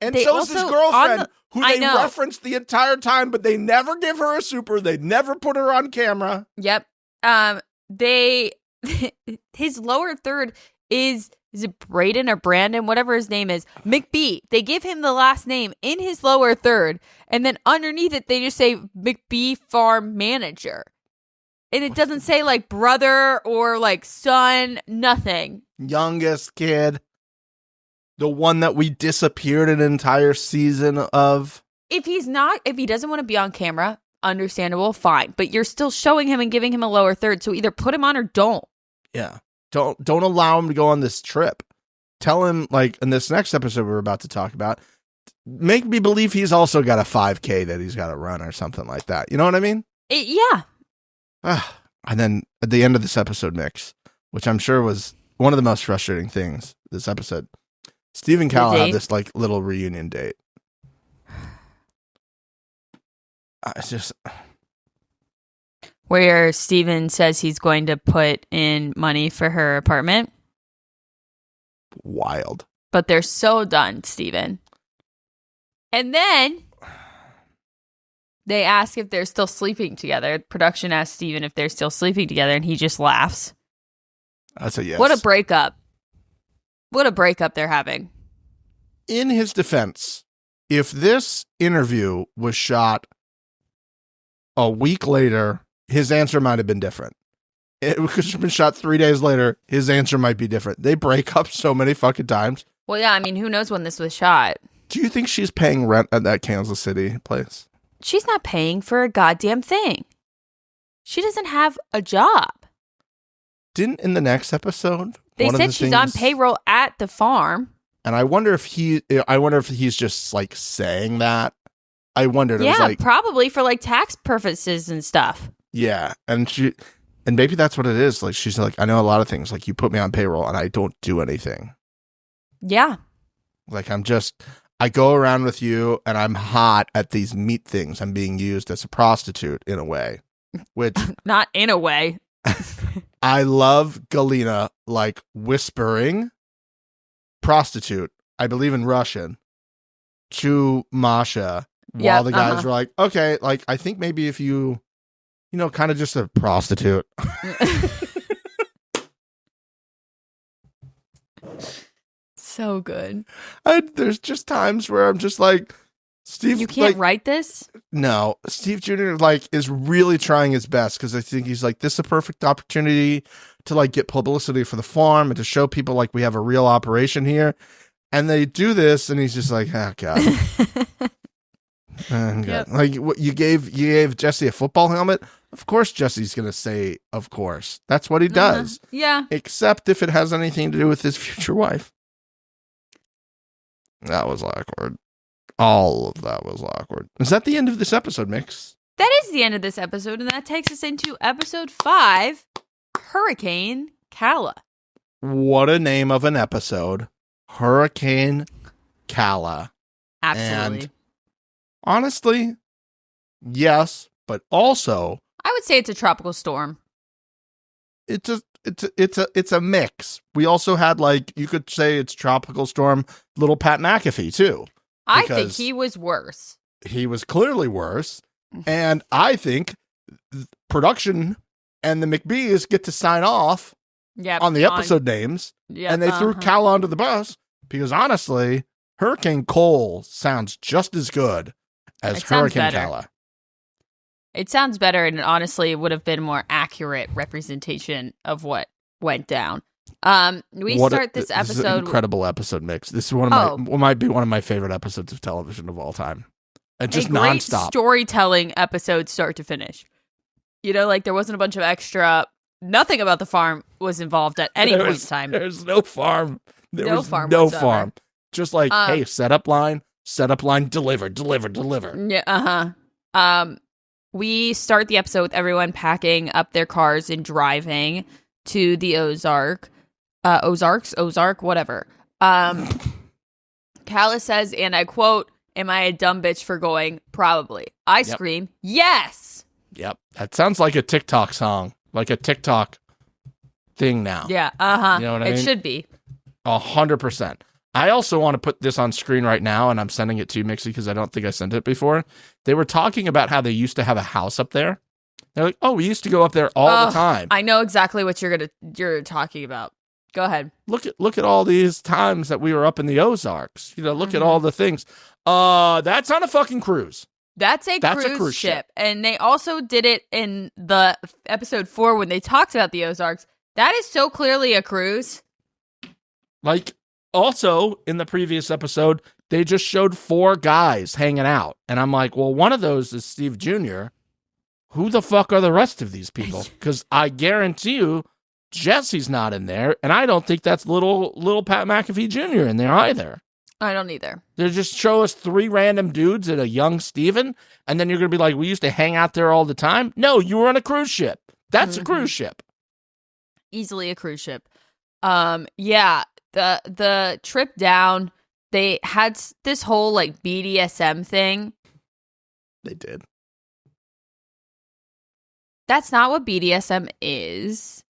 And so is his girlfriend, who they reference the entire time, but they never give her a super. They never put her on camera. Yep. His lower third is it Braden or Brandon, whatever his name is, McBee. They give him the last name in his lower third, and then underneath it, they just say McBee Farm Manager. And it doesn't say brother or son, nothing. Youngest kid. The one that we disappeared an entire season of. If he doesn't want to be on camera, understandable, fine. But you're still showing him and giving him a lower third, so either put him on or don't. Yeah. Don't allow him to go on this trip. Tell him, in this next episode we're about to talk about, make me believe he's also got a 5K that he's got to run or something like that. You know what I mean? Yeah. And then at the end of this episode, Mix, which I'm sure was one of the most frustrating things this episode, Steve and Callah have this little reunion date. It's just where Steven says he's going to put in money for her apartment. Wild. But they're so done, Steven. And then they ask if they're still sleeping together. Production asks Steven if they're still sleeping together, and he just laughs. That's a yes. What a breakup. What a breakup they're having. In his defense, if this interview was shot a week later, his answer might have been different. It could have been shot 3 days later, his answer might be different. They break up so many fucking times. Well, yeah, I mean, who knows when this was shot? Do you think she's paying rent at that Kansas City place? She's not paying for a goddamn thing. She doesn't have a job. Didn't in the next episode? They said she's on payroll at the farm. And I wonder if he's just saying that. I wondered. Yeah, probably for tax purposes and stuff. Yeah, and maybe that's what it is. She's like, I know a lot of things. You put me on payroll and I don't do anything. Yeah. I go around with you and I'm hot at these meat things. I'm being used as a prostitute in a way, which not in a way. I love Galina whispering prostitute I believe in Russian, to Masha while the guys were like, okay, like, I think maybe if you know, kind of just a prostitute. So good. There's just times where I'm just like, Steve, you can't write this? No, Steve Jr. like is really trying his best, because I think he's like, this is a perfect opportunity to like get publicity for the farm and to show people like we have a real operation here. And they do this, and he's just like, oh god. Yep. Like, what you gave Jesse a football helmet. Of course, Jesse's gonna say, of course. That's what he does. Yeah. Except if it has anything to do with his future wife. That was awkward. All of that was awkward. Is that the end of this episode, Mix? That is the end of this episode, and that takes us into episode 5, Hurricane Callah. What a name of an episode. Hurricane Callah. Absolutely. And honestly, yes, but also I would say it's a tropical storm. It's a mix. We also had, like, you could say it's tropical storm little Pat McAfee too. I think he was worse. He was clearly worse. And I think production and the McBees get to sign off on the episode names. Yep, and they threw Callah under the bus because, honestly, Hurricane Cole sounds just as good as Hurricane Callah. It sounds better, and honestly, it would have been a more accurate representation of what went down. This episode. This is an incredible episode, Mix. This is might be one of my favorite episodes of television of all time. And just nonstop. Great storytelling episode, start to finish. You know, like there wasn't a bunch of extra. Nothing about the farm was involved at any point in time. There's no farm. There was farm no whatsoever. farm. Just like, hey, setup line, deliver. Yeah. We start the episode with everyone packing up their cars and driving to the Ozark, whatever. Callah says, and I quote, "Am I a dumb bitch for going? Probably." I scream, "Yes!" Yep. That sounds like a TikTok song, like a TikTok thing now. Yeah, You know what I mean? It should be. 100%. I also want to put this on screen right now, and I'm sending it to you, Mixie, because I don't think I sent it before. They were talking about how they used to have a house up there. They're like, oh, we used to go up there all the time. I know exactly what you're talking about. Go ahead. Look at all these times that we were up in the Ozarks. You know, look at all the things. That's on a fucking cruise. That's a cruise ship. And they also did it in the episode 4 when they talked about the Ozarks. That is so clearly a cruise. Like, also, in the previous episode, they just showed 4 guys hanging out. And I'm like, well, one of those is Steve Jr. Who the fuck are the rest of these people? Because I guarantee you, Jesse's not in there. And I don't think that's little Pat McAfee Jr. in there either. I don't either. They just show us 3 random dudes and a young Steven. And then you're going to be like, we used to hang out there all the time. No, you were on a cruise ship. That's a cruise ship. Easily a cruise ship. Yeah. The trip down, they had this whole like BDSM thing. They did. That's not what BDSM is.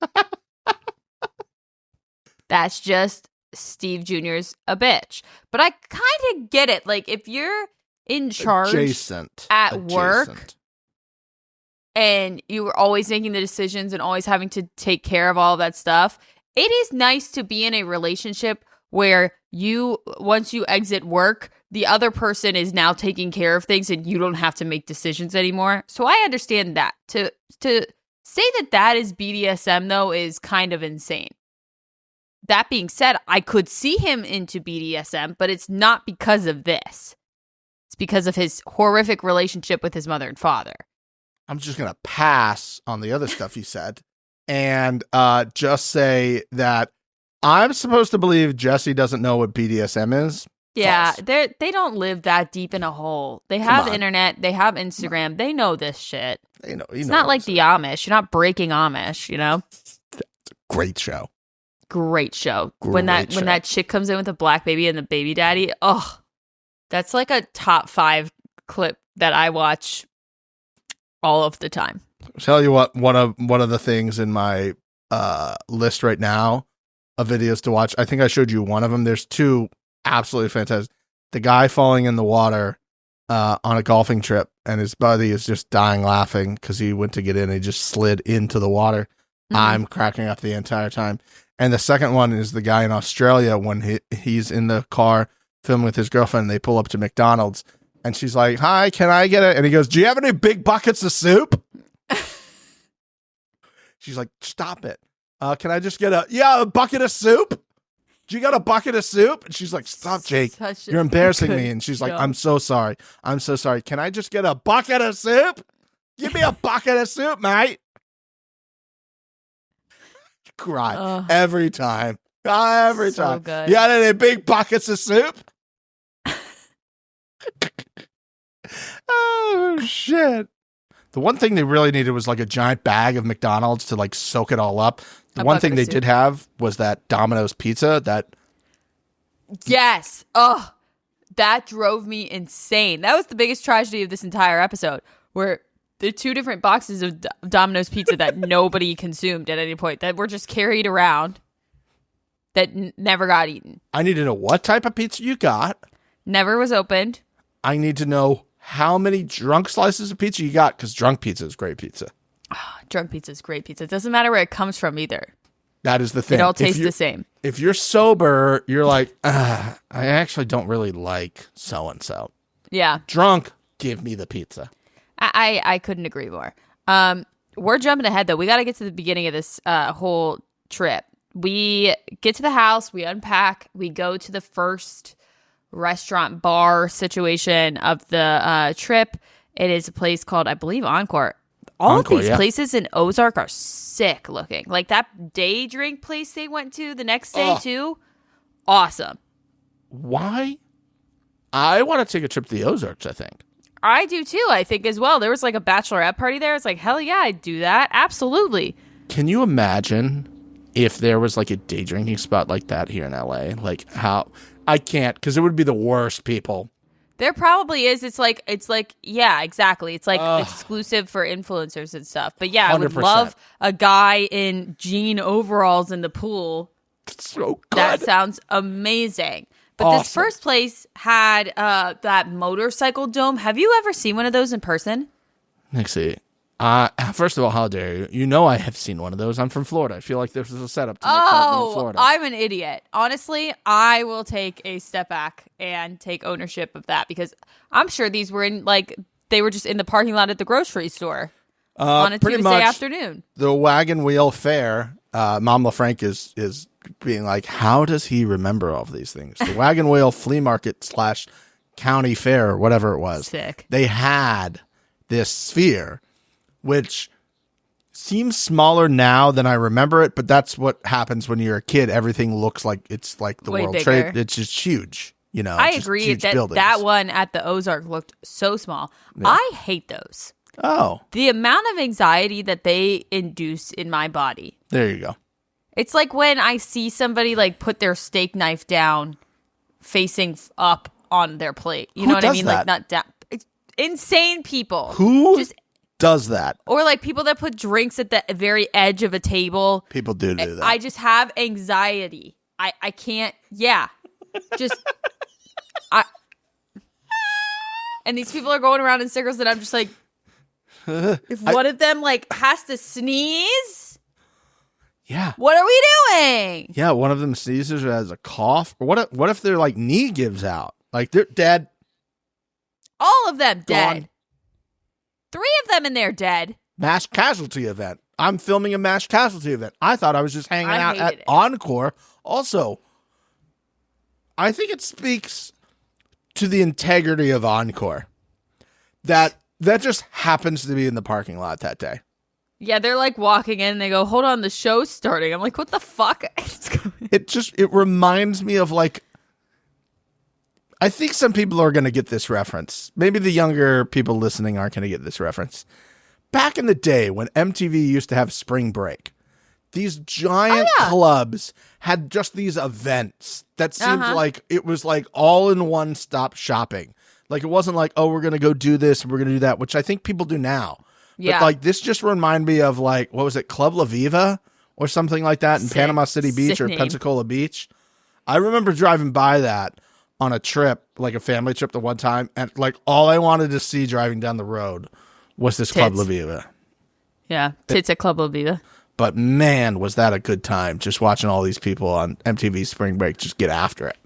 That's just Steve Jr.'s a bitch. But I kind of get it. Like, if you're in charge at work and you were always making the decisions and always having to take care of all of that stuff, it is nice to be in a relationship where once you exit work, the other person is now taking care of things and you don't have to make decisions anymore. So I understand that. To say that is BDSM, though, is kind of insane. That being said, I could see him into BDSM, but it's not because of this. It's because of his horrific relationship with his mother and father. I'm just going to pass on the other stuff he said and just say that I'm supposed to believe Jesse doesn't know what BDSM is. Yeah, they don't live that deep in a hole. They have internet. They have Instagram. They know this shit. It's not like the Amish. You're not breaking Amish, you know? Great show. Great show. When that chick comes in with a black baby and the baby daddy, oh, that's like a top 5 clip that I watch all of the time. I'll tell you what, one of the things in my list right now of videos to watch, I think I showed you one of them. There's 2 absolutely fantastic. The guy falling in the water on a golfing trip, and his buddy is just dying laughing because he went to get in and he just slid into the water. Mm-hmm. I'm cracking up the entire time. And the second one is the guy in Australia when he's in the car filming with his girlfriend. They pull up to McDonald's, and she's like, "Hi, can I get it?" And he goes, "Do you have any big buckets of soup?" She's like, "Stop it. Can I just get a bucket of soup? Do you got a bucket of soup?" And she's like, "Stop, Jake. You're embarrassing me." And she's like, "I'm so sorry. I'm so sorry. Can I just get a bucket of soup? Give me a bucket of soup, mate." Cry every time. Every time. Good. You got any big buckets of soup? Oh, shit. The one thing they really needed was like a giant bag of McDonald's to like soak it all up. The one thing they did have was that Domino's pizza that. Yes. Oh, that drove me insane. That was the biggest tragedy of this entire episode, where the 2 different boxes of Domino's pizza that nobody consumed at any point, that were just carried around, that never got eaten. I need to know what type of pizza you got. Never was opened. I need to know how many drunk slices of pizza you got, because drunk pizza is great pizza. Oh, drunk pizza is great pizza. It doesn't matter where it comes from either. That is the thing. It all tastes the same. If you're sober, you're like, I actually don't really like so-and-so. Yeah. Drunk, give me the pizza. I couldn't agree more. We're jumping ahead, though. We got to get to the beginning of this whole trip. We get to the house, we unpack, we go to the first restaurant bar situation of the trip. It is a place called, I believe, Encore. All of these places in Ozark are sick looking. Like that day drink place they went to the next day, too. Awesome. Why? I want to take a trip to the Ozarks, I think. I do, too, I think, as well. There was like a bachelorette party there. It's like, hell yeah, I'd do that. Absolutely. Can you imagine if there was like a day drinking spot like that here in LA? Like how... I can't, because it would be the worst people. There probably is. It's like, yeah, exactly. It's like exclusive for influencers and stuff. But yeah, 100%. I would love a guy in jean overalls in the pool. So good. That sounds amazing. But This first place had that motorcycle dome. Have you ever seen one of those in person? Nixie, first of all, how dare you? You know I have seen one of those. I'm from Florida. I feel like this is a setup to make something in Florida. I'm an idiot. Honestly, I will take a step back and take ownership of that, because I'm sure these were they were just in the parking lot at the grocery store on a Tuesday afternoon. The wagon wheel fair, Mom LaFranc is being like, how does he remember all of these things? The wagon wheel flea market / county fair, or whatever it was. Sick. They had this sphere, which seems smaller now than I remember it, but that's what happens when you're a kid. Everything looks like it's like the World Trade. It's just huge, you know. I agree that one at the Ozark looked so small. Yeah. I hate those. Oh. The amount of anxiety that they induce in my body. There you go. It's like when I see somebody like put their steak knife down facing up on their plate. You know what I mean? That? Like not down. It's insane people. Who just does that? Or like people that put drinks at the very edge of a table. People do that. I just have anxiety. I can't. Yeah. Just. And these people are going around in circles, and I'm just like, if one of them like has to sneeze. Yeah. What are we doing? Yeah, one of them sneezes or has a cough. Or what if their like knee gives out? Like they're dead. All of them dead. Gone. 3 of them in there dead. Mass casualty event. I'm filming a mass casualty event. I thought I was just hanging out at Encore. Also, I think it speaks to the integrity of Encore that just happens to be in the parking lot that day. Yeah, they're like walking in and they go, hold on, the show's starting. I'm like, what the fuck? It reminds me of like, I think some people are going to get this reference. Maybe the younger people listening aren't going to get this reference. Back in the day when MTV used to have Spring Break, these giant clubs had just these events that seemed like it was like all in one stop shopping. Like it wasn't like, oh, we're going to go do this and we're going to do that, which I think people do now. Yeah. But like this just reminded me of like, what was it, Club La Viva or something like that in Panama City Beach or Pensacola Beach. I remember driving by that on a trip, like a family trip the one time, and like all I wanted to see driving down the road was this Club La Viva. Yeah, tits at Club La Viva. But man, was that a good time just watching all these people on MTV Spring Break just get after it.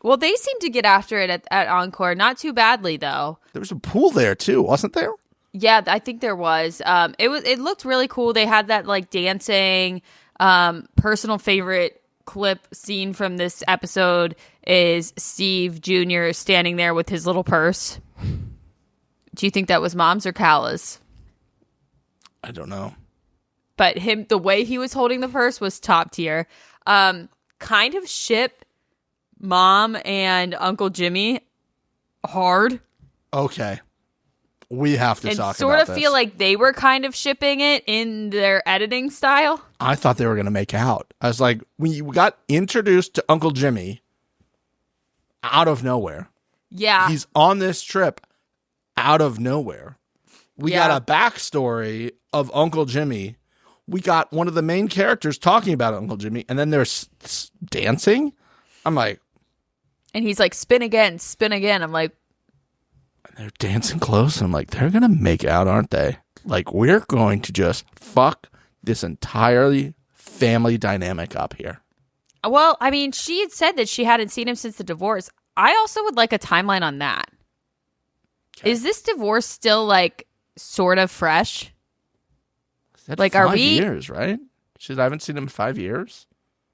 Well, they seem to get after it at Encore. Not too badly, though. There was a pool there, too, wasn't there? Yeah, I think there was. It looked really cool. They had that, like, dancing. Personal favorite clip scene from this episode is Steve Jr. standing there with his little purse. Do you think that was Mom's or Callah's? I don't know. But the way he was holding the purse was top tier. Kind of ship Mom and Uncle Jimmy hard. Okay. We have to talk about this. And sort of feel like they were kind of shipping it in their editing style. I thought they were going to make out. I was like, we got introduced to Uncle Jimmy out of nowhere. Yeah. He's on this trip out of nowhere. We got a backstory of Uncle Jimmy. We got one of the main characters talking about Uncle Jimmy, and then there's dancing. I'm like... And he's like, spin again, spin again. I'm like... And they're dancing close, and I'm like, they're going to make out, aren't they? Like, we're going to just fuck this entirely family dynamic up here. Well, I mean, she had said that she hadn't seen him since the divorce. I also would like a timeline on that. Okay. Is this divorce still, like, sort of fresh? Like, are we 5 years, right? I haven't seen him in 5 years.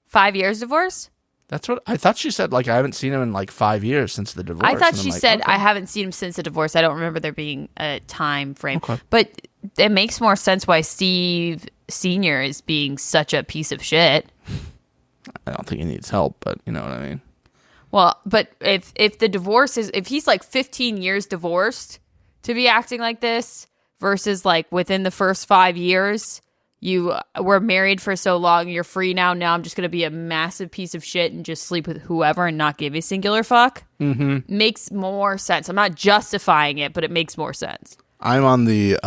5 years divorce? That's what I thought she said. Like, I haven't seen him in like 5 years since the divorce. I thought she said, okay. I haven't seen him since the divorce. I don't remember there being a time frame. Okay. But it makes more sense why Steve Sr. is being such a piece of shit. I don't think he needs help, but you know what I mean. Well, but if the divorce is, if he's like 15 years divorced to be acting like this versus like within the first 5 years, you were married for so long, you're free now. Now I'm just going to be a massive piece of shit and just sleep with whoever and not give a singular fuck. Mm-hmm. Makes more sense. I'm not justifying it, but it makes more sense. I'm on the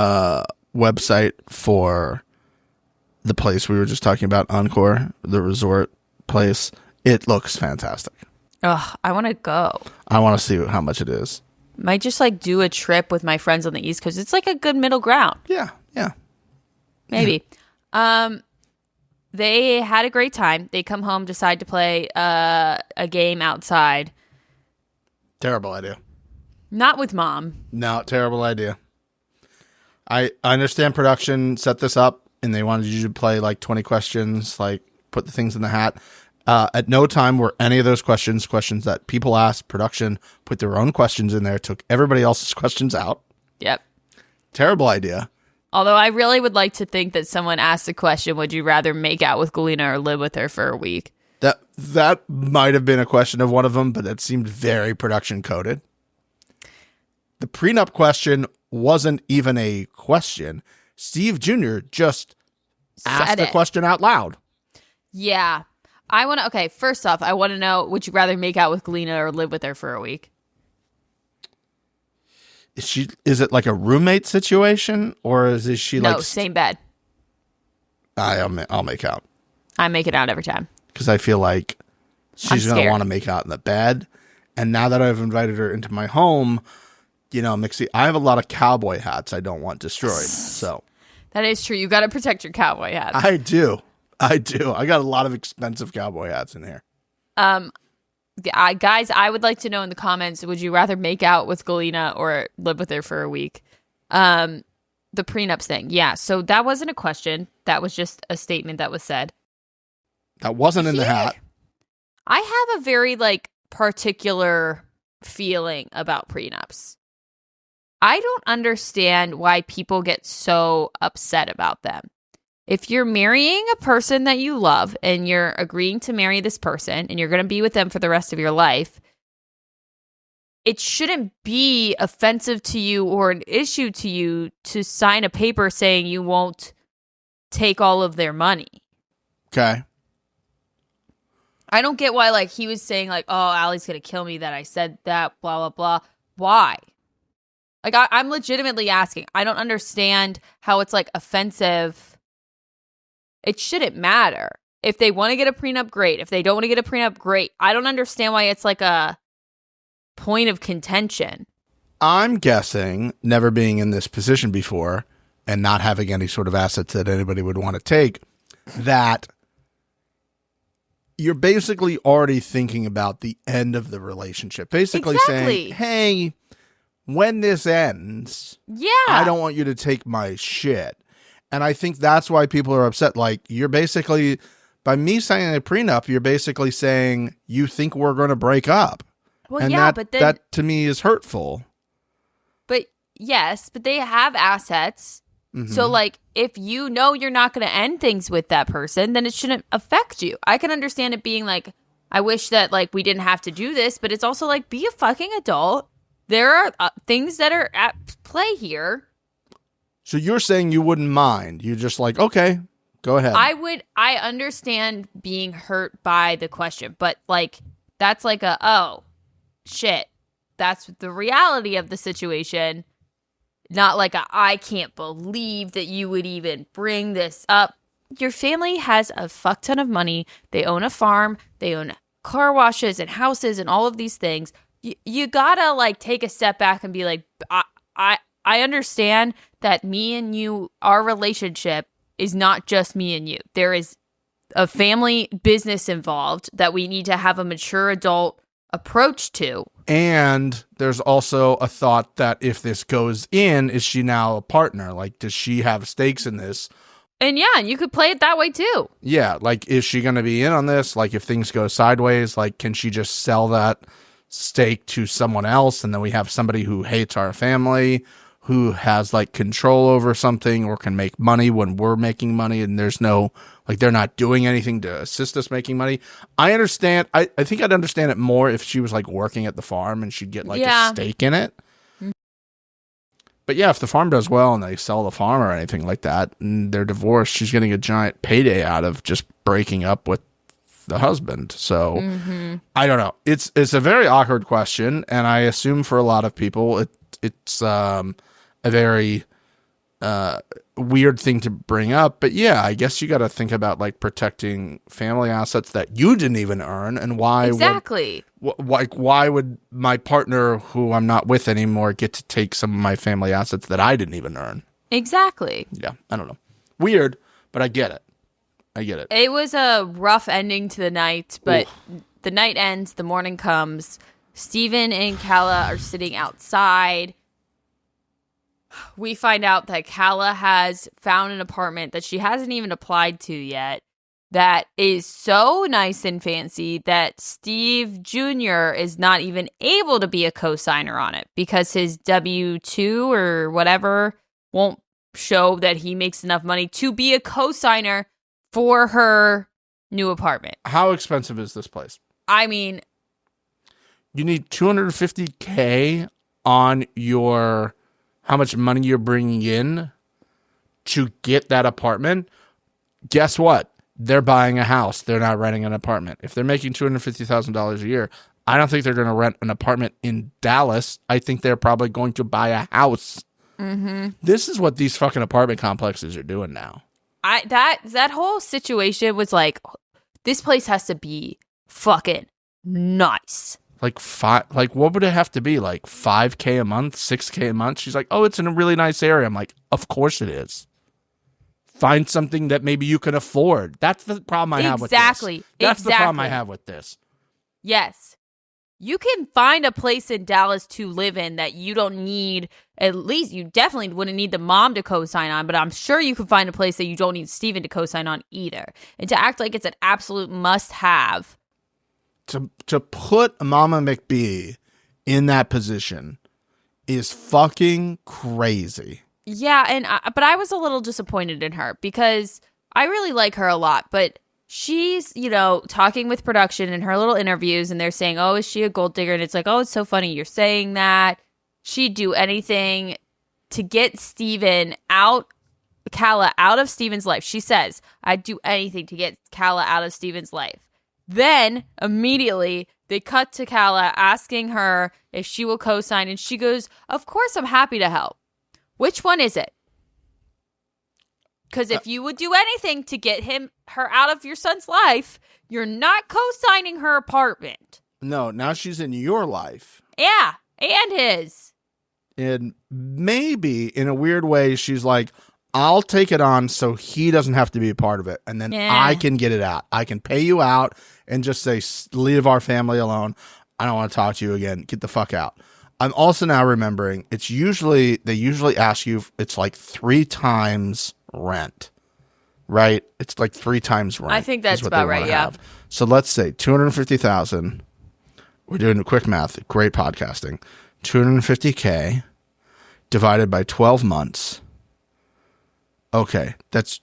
website for the place we were just talking about, Encore, the resort place. It looks fantastic. Ugh, I want to go. I want to see how much it is. Might just like do a trip with my friends on the East Coast. It's like a good middle ground. Yeah. Maybe. They had a great time. They come home, decide to play a game outside. Terrible idea. Not with Mom. No, terrible idea. I understand production set this up, and they wanted you to play like 20 questions, like put the things in the hat. At no time were any of those questions that people asked. Production put their own questions in there, took everybody else's questions out. Yep. Terrible idea. Although I really would like to think that someone asked the question, would you rather make out with Galena or live with her for a week? That might have been a question of one of them, but it seemed very production coded. The prenup question wasn't even a question. Steve Jr. just asked the question out loud. Yeah. First off, I want to know, would you rather make out with Galena or live with her for a week? Is it like a roommate situation, or is she like... No, same bed. I'll make out. I'm making out every time. Because I feel like she's going to want to make out in the bed. And now that I've invited her into my home, you know, Mixie, I have a lot of cowboy hats I don't want destroyed. So that is true. You got to protect your cowboy hats. I do. I got a lot of expensive cowboy hats in here. Guys, I would like to know in the comments, would you rather make out with Galena or live with her for a week? The prenups thing. Yeah, so that wasn't a question. That was just a statement that was said. That wasn't in the hat. I have a very, like, particular feeling about prenups. I don't understand why people get so upset about them. If you're marrying a person that you love and you're agreeing to marry this person and you're going to be with them for the rest of your life, it shouldn't be offensive to you or an issue to you to sign a paper saying you won't take all of their money. Okay. I don't get why, like, he was saying, like, oh, Allie's going to kill me that I said that, blah, blah, blah. Why? Like, I'm legitimately asking. I don't understand how it's, like, offensive. It shouldn't matter. If they want to get a prenup, great. If they don't want to get a prenup, great. I don't understand why it's like a point of contention. I'm guessing, never being in this position before and not having any sort of assets that anybody would want to take, that you're basically already thinking about the end of the relationship. Basically saying, hey, when this ends, I don't want you to take my shit. And I think that's why people are upset. Like, you're basically, by me saying a prenup, you're basically saying you think we're going to break up. Well, and that to me is hurtful. But yes, but they have assets. So, like, if you know you're not going to end things with that person, then it shouldn't affect you. I can understand it being like, I wish that, like, we didn't have to do this, but it's also like, be a fucking adult. There are things that are at play here. So you're saying you wouldn't mind. You're just like, okay, go ahead. I understand being hurt by the question, but, like, that's like oh, shit. That's the reality of the situation. Not like I can't believe that you would even bring this up. Your family has a fuck ton of money. They own a farm. They own car washes and houses and all of these things. You gotta, like, take a step back and be like, I understand that me and you, our relationship is not just me and you. There is a family business involved that we need to have a mature adult approach to. And there's also a thought that if this goes in, is she now a partner? Like, does she have stakes in this? And yeah, and you could play it that way too. Yeah, like, is she going to be in on this? Like, if things go sideways, like, can she just sell that stake to someone else? And then we have somebody who hates our family, who has, like, control over something or can make money when we're making money, and there's no, like, they're not doing anything to assist us making money. I understand. I think I'd understand it more if she was, like, working at the farm and she'd get, like, a stake in it. But yeah, if the farm does well and they sell the farm or anything like that and they're divorced, she's getting a giant payday out of just breaking up with the husband. So I don't know. It's a very awkward question, and I assume for a lot of people it's a very weird thing to bring up. But yeah, I guess you got to think about, like, protecting family assets that you didn't even earn, and why why would my partner, who I'm not with anymore, get to take some of my family assets that I didn't even earn? Exactly. Yeah, I don't know. Weird, but I get it. It was a rough ending to the night, but the night ends, the morning comes. Steven and Callah are sitting outside. We find out that Callah has found an apartment that she hasn't even applied to yet that is so nice and fancy that Steve Jr. is not even able to be a co-signer on it because his W-2 or whatever won't show that he makes enough money to be a co-signer for her new apartment. How expensive is this place? I mean, you need $250K on your how much money you're bringing in to get that apartment. Guess what? They're buying a house. They're not renting an apartment. If they're making $250,000 a year, I don't think they're going to rent an apartment in Dallas. I think they're probably going to buy a house. This is what these fucking apartment complexes are doing now. That whole situation was like, this place has to be fucking nice. Like what would it have to be? Like $5K a month, $6K a month? She's like, oh, it's in a really nice area. I'm like, of course it is. Find something that maybe you can afford. That's the problem I have with this. That's the problem I have with this. Yes. You can find a place in Dallas to live in that you don't need, at least you definitely wouldn't need the mom to co-sign on, but I'm sure you can find a place that you don't need Steven to co-sign on either. And to act like it's an absolute must-have. To put Mama McBee in that position is fucking crazy. Yeah, but I was a little disappointed in her because I really like her a lot, but she's, talking with production in her little interviews, and they're saying, oh, is she a gold digger? And it's like, oh, it's so funny you're saying that. She'd do anything to get Callah out of Steven's life. She says, I'd do anything to get Callah out of Steven's life. Then, immediately, they cut to Callah asking her if she will co-sign, and she goes, of course I'm happy to help. Which one is it? Because if you would do anything to get her out of your son's life, you're not co-signing her apartment. No, now she's in your life. Yeah, and his. And maybe in a weird way, she's like, I'll take it on so he doesn't have to be a part of it. And then I can get it out. I can pay you out and just say, leave our family alone. I don't want to talk to you again. Get the fuck out. I'm also now remembering they usually ask you, it's like 3 times rent, right? It's like 3 times rent. I think that's about right. Yeah. So let's say $250,000. We're doing a quick math. Great podcasting. $250K divided by 12 months. Okay, that's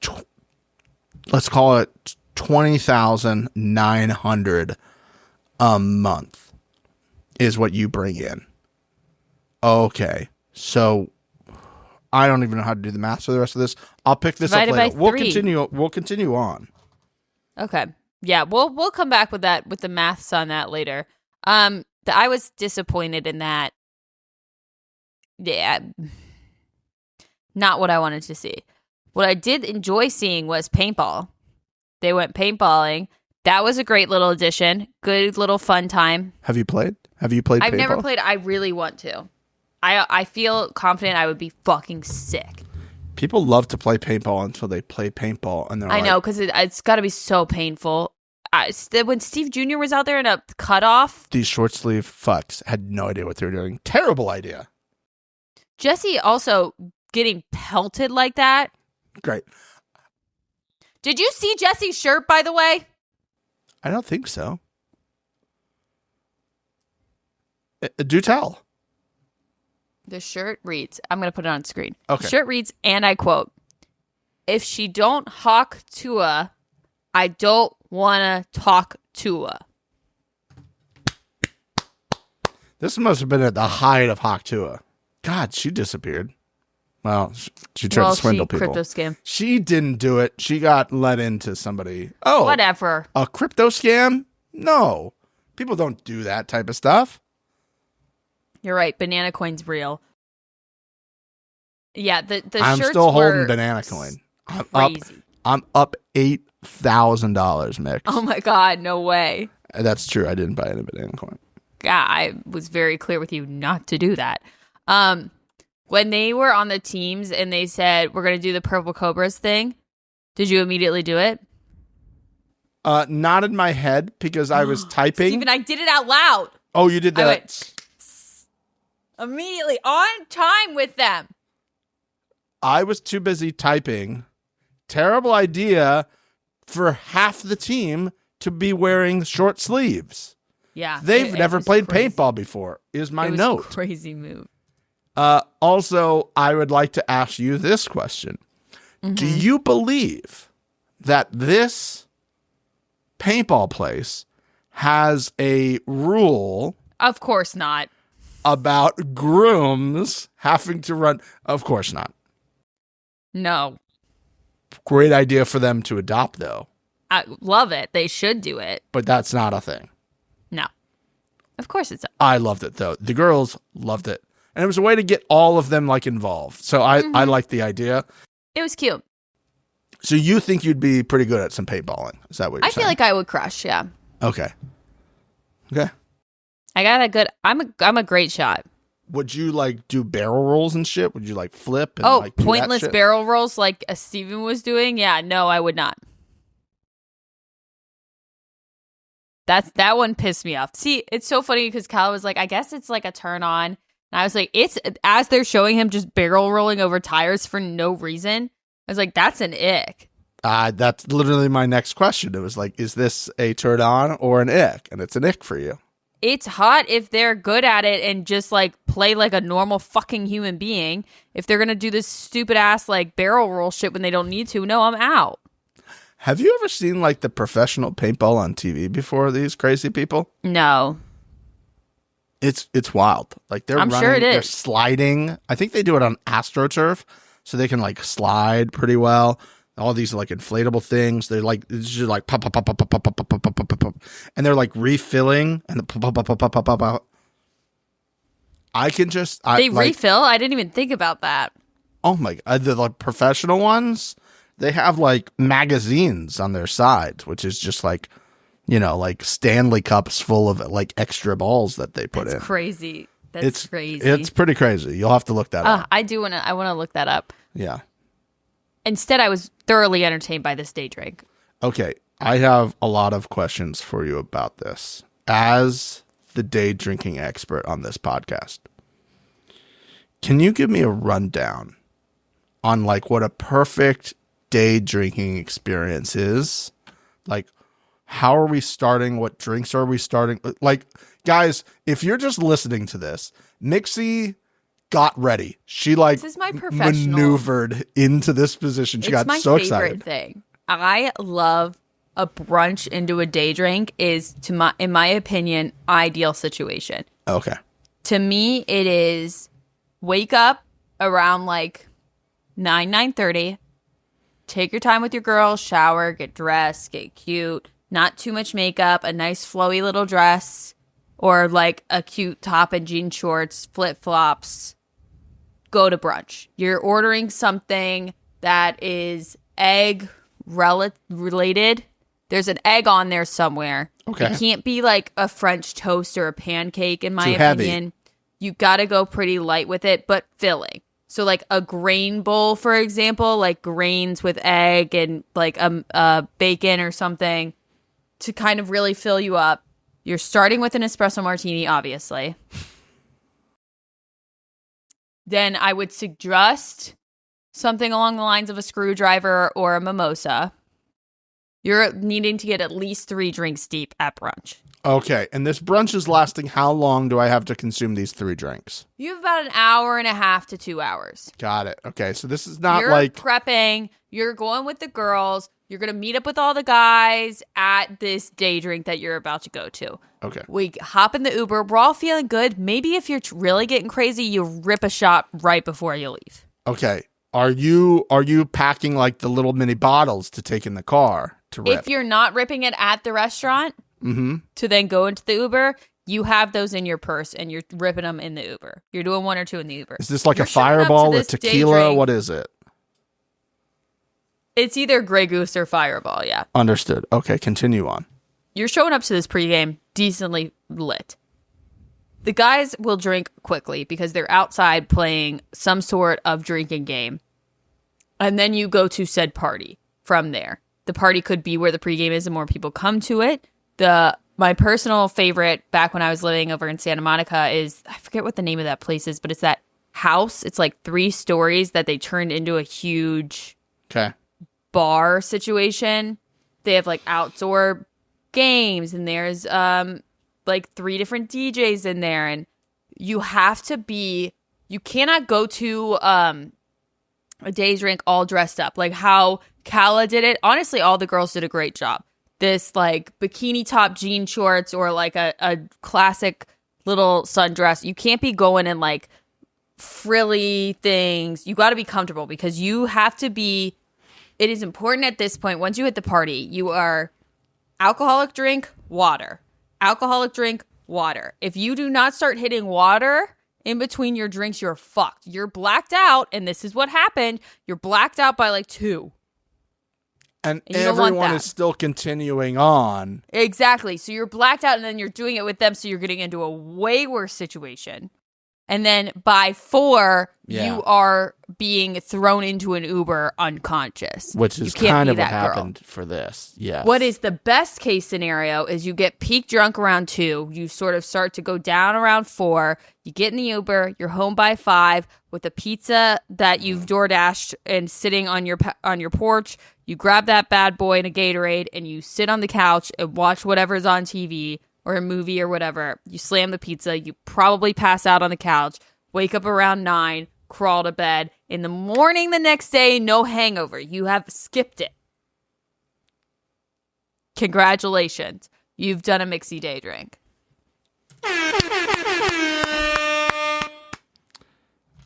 let's call it $20,900 a month is what you bring in. Okay, so I don't even know how to do the math for the rest of this. I'll pick this up later. We'll continue on. Okay, yeah, we'll come back with that with the maths on that later. I was disappointed in that. Yeah, not what I wanted to see. What I did enjoy seeing was paintball. They went paintballing. That was a great little addition. Good little fun time. Have you played? Have you played paintball? I've never played. I really want to. I feel confident I would be fucking sick. People love to play paintball until they play paintball. And I know, because it's got to be so painful. When Steve Jr. was out there in a cutoff. These short sleeve fucks had no idea what they were doing. Terrible idea. Jesse also getting pelted like that. Great. Did you see Jesse's shirt, by the way? I don't think so. Do tell. The shirt reads, I'm going to put it on screen. Okay. The shirt reads, and I quote, "If she don't hawk Tua, I don't want to talk Tua." This must have been at the height of Hawk Tua. God, she disappeared. Well, she tried to swindle people. Crypto scam. She didn't do it. She got let into somebody. Oh, whatever. A crypto scam? No. People don't do that type of stuff. You're right. Banana coin's real. Yeah, the I'm shirts still were holding banana coin. Crazy. I'm up $8,000, Mick. Oh my God, no way. That's true. I didn't buy any banana coin. Yeah, I was very clear with you not to do that. When they were on the teams and they said, we're going to do the Purple Cobras thing, did you immediately do it? Not in my head because I was typing. Steven, I did it out loud. Oh, you did that? I went immediately on time with them. I was too busy typing. Terrible idea for half the team to be wearing short sleeves. Yeah. They've never played crazy. paintball before, is my It was note. A crazy move. Also, I would like to ask you this question. Mm-hmm. Do you believe that this paintball place has a rule? Of course not. About grooms having to run? Of course not. No. Great idea for them to adopt, though. I love it. They should do it. But that's not a thing. No. Of course it's not. I loved it, though. The girls loved it. And it was a way to get all of them involved. So I liked the idea. It was cute. So you think you'd be pretty good at some paintballing? Is that what you're saying? I feel like I would crush, yeah. Okay. I got that good. I'm a great shot. Would you do barrel rolls and shit? Would you flip and do pointless that shit? barrel rolls like Steven was doing? Yeah, no, I would not. That one pissed me off. See, it's so funny because Callah was like, I guess it's a turn on. And I was like, it's as they're showing him just barrel rolling over tires for no reason. I was like, that's an ick. That's literally my next question. It was is this a turn on or an ick? And it's an ick for you. It's hot if they're good at it and just play like a normal fucking human being. If they're going to do this stupid ass barrel roll shit when they don't need to, no, I'm out. Have you ever seen the professional paintball on TV before, these crazy people? No. It's wild. They're I'm running, sure it is. They're sliding. I think they do it on AstroTurf, so they can slide pretty well. All these inflatable things. They're it's just pop pop pop pop pop pop pop pop pop pop pop, and they're refilling and the pop pop pop pop pop pop pop. I can just they refill. I didn't even think about that. Oh my god! The professional ones, they have magazines on their sides, which is just like Stanley cups full of like extra balls that they put in. That's crazy. That's crazy. It's pretty crazy. You'll have to look that up. I want to look that up. Yeah. Instead, I was thoroughly entertained by this day drink. Okay. I have a lot of questions for you about this. As the day drinking expert on this podcast, can you give me a rundown on like what a perfect day drinking experience is? Like, how are we starting? What drinks are we starting? Like, guys, if you're just listening to this, Nixie got ready. She like this is my professional maneuvered into this position. She got so excited. It's my favorite thing. I love a brunch into a day drink is, in my opinion, ideal situation. Okay. To me, it is wake up around like 9:30, take your time with your girl, shower, get dressed, get cute, not too much makeup, a nice flowy little dress, or like a cute top and jean shorts, flip-flops, go to brunch. You're ordering something that is egg related. There's an egg on there somewhere. Okay. It can't be like a French toast or a pancake, in my Too opinion. Heavy. You got to go pretty light with it, but filling. So like a grain bowl, for example, like grains with egg and like a bacon or something to kind of really fill you up. You're starting with an espresso martini, obviously. Then I would suggest something along the lines of a screwdriver or a mimosa. You're needing to get at least 3 drinks deep at brunch. Okay, and this brunch is lasting how long do I have to consume these 3 drinks? You have about an hour and a half to 2 hours. Got it. Okay, so this is not you're like... prepping, you're going with the girls, you're going to meet up with all the guys at this day drink that you're about to go to. Okay. We hop in the Uber, we're all feeling good. Maybe if you're really getting crazy, you rip a shot right before you leave. Okay. Are you packing like the little mini bottles to take in the car to rip? If you're not ripping it at the restaurant to then go into the Uber, you have those in your purse and you're ripping them in the Uber. You're doing 1 or 2 in the Uber. Is this like a Fireball, a tequila? What is it? It's either Grey Goose or Fireball, yeah. Understood. Okay, continue on. You're showing up to this pregame decently lit. The guys will drink quickly because they're outside playing some sort of drinking game. And then you go to said party from there. The party could be where the pregame is and more people come to it. My personal favorite back when I was living over in Santa Monica is, I forget what the name of that place is, but it's that house. It's like 3 stories that they turned into a huge bar situation. They have like outdoor games and there's like 3 different DJs in there, and you cannot go to a day drink all dressed up like how Callah did it. Honestly, all the girls did a great job. This like bikini top jean shorts or like a classic little sundress. You can't be going in like frilly things. You got to be comfortable because you have to be. It is important at this point. Once you hit the party, you are alcoholic drink, water. Alcoholic drink, water. If you do not start hitting water in between your drinks, you're fucked. You're blacked out, and this is what happened. You're blacked out by like 2. And everyone is still continuing on. Exactly. So you're blacked out, and then you're doing it with them, so you're getting into a way worse situation. And then by 4, you are being thrown into an Uber unconscious. Which is kind of what happened for this. Yeah. What is the best case scenario is you get peak drunk around 2. You sort of start to go down around 4. You get in the Uber. You're home by 5 with a pizza that you've DoorDashed and sitting on your porch. You grab that bad boy and a Gatorade and you sit on the couch and watch whatever's on TV. Or a movie or whatever. You slam the pizza. You probably pass out on the couch. Wake up around 9. Crawl to bed. In the morning the next day, no hangover. You have skipped it. Congratulations. You've done a mixy day drink.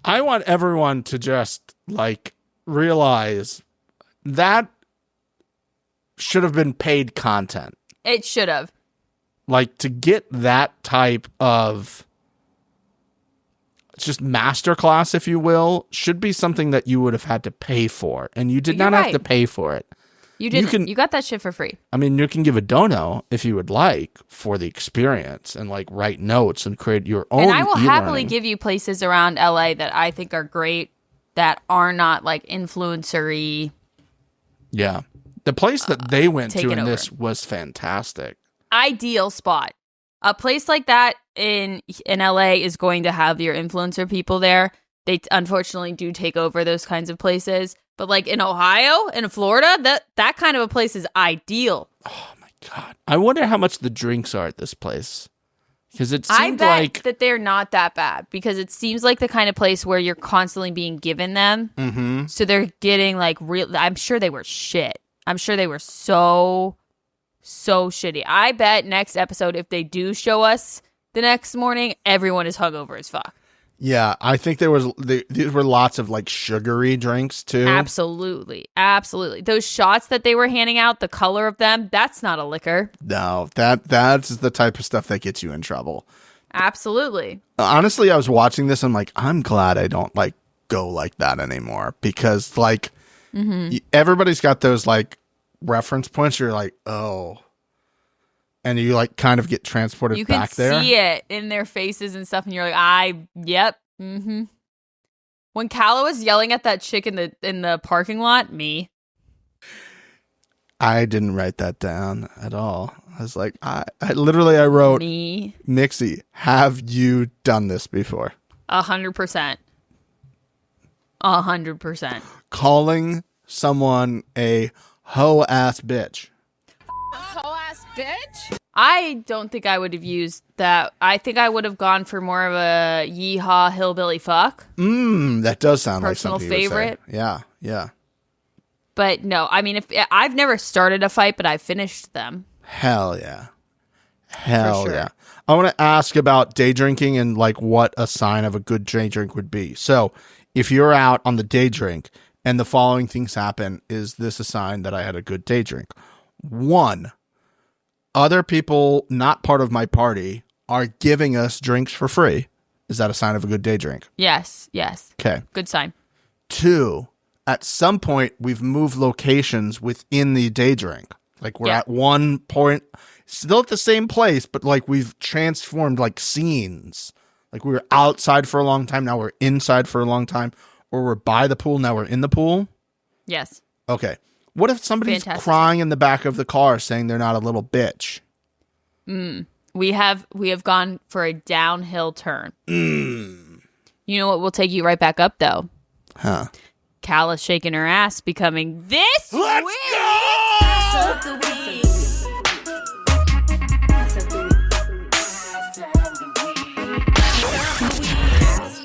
I want everyone to just like realize that should have been paid content. It should have. Like, to get that type of just masterclass, if you will, should be something that you would have had to pay for. And you did not have to pay for it. You didn't. You got that shit for free. I mean, you can give a dono if you would like for the experience and like write notes and create your own. And I will happily give you places around LA that I think are great that are not like influencery. Yeah. The place that they went to in over. this was fantastic. Ideal spot. A place like that in LA is going to have your influencer people there. They unfortunately do take over those kinds of places. But like in Ohio and Florida, that kind of a place is ideal. Oh my God. I wonder how much the drinks are at this place. Because it seemed I bet like that they're not that bad because it seems like the kind of place where you're constantly being given them. Mm-hmm. So they're getting like real. I'm sure they were shit. I'm sure they were so shitty. I bet next episode, if they do show us the next morning, everyone is hungover as fuck. Yeah, I think there were lots of like sugary drinks too. Absolutely. Those shots that they were handing out, the color of them, that's not a liquor. No, that's the type of stuff that gets you in trouble. Absolutely. Honestly, I was watching this. I'm like, I'm glad I don't like go like that anymore because like everybody's got those like reference points. You're like, oh, and you like kind of get transported back there. You can see it in their faces and stuff, and you're like, yep. Mm-hmm. When Callah was yelling at that chick in the parking lot, me. I didn't write that down at all. I was like, I literally wrote, me. Mixie, have you done this before? 100%. 100%. Calling someone a hoe-ass bitch. Hoe-ass bitch? I don't think I would have used that. I think I would have gone for more of a yeehaw hillbilly fuck. That does sound Personal like something favorite. You would say. Yeah. But no, I mean, if I've never started a fight, but I finished them. Hell yeah. Sure. Yeah. I want to ask about day drinking and like what a sign of a good day drink would be. So if you're out on the day drink and the following things happen, is this a sign that I had a good day drink? 1, other people not part of my party are giving us drinks for free. Is that a sign of a good day drink? Yes. Okay. Good sign. 2, at some point we've moved locations within the day drink. Like we're at one point, still at the same place, but like we've transformed like scenes. Like we were outside for a long time, now we're inside for a long time. Or we're by the pool, now we're in the pool. Yes. Okay. What if somebody's crying in the back of the car saying they're not a little bitch? We have gone for a downhill turn. You know what will take you right back up, though? Huh. Callah shaking her ass, becoming this Let's week go!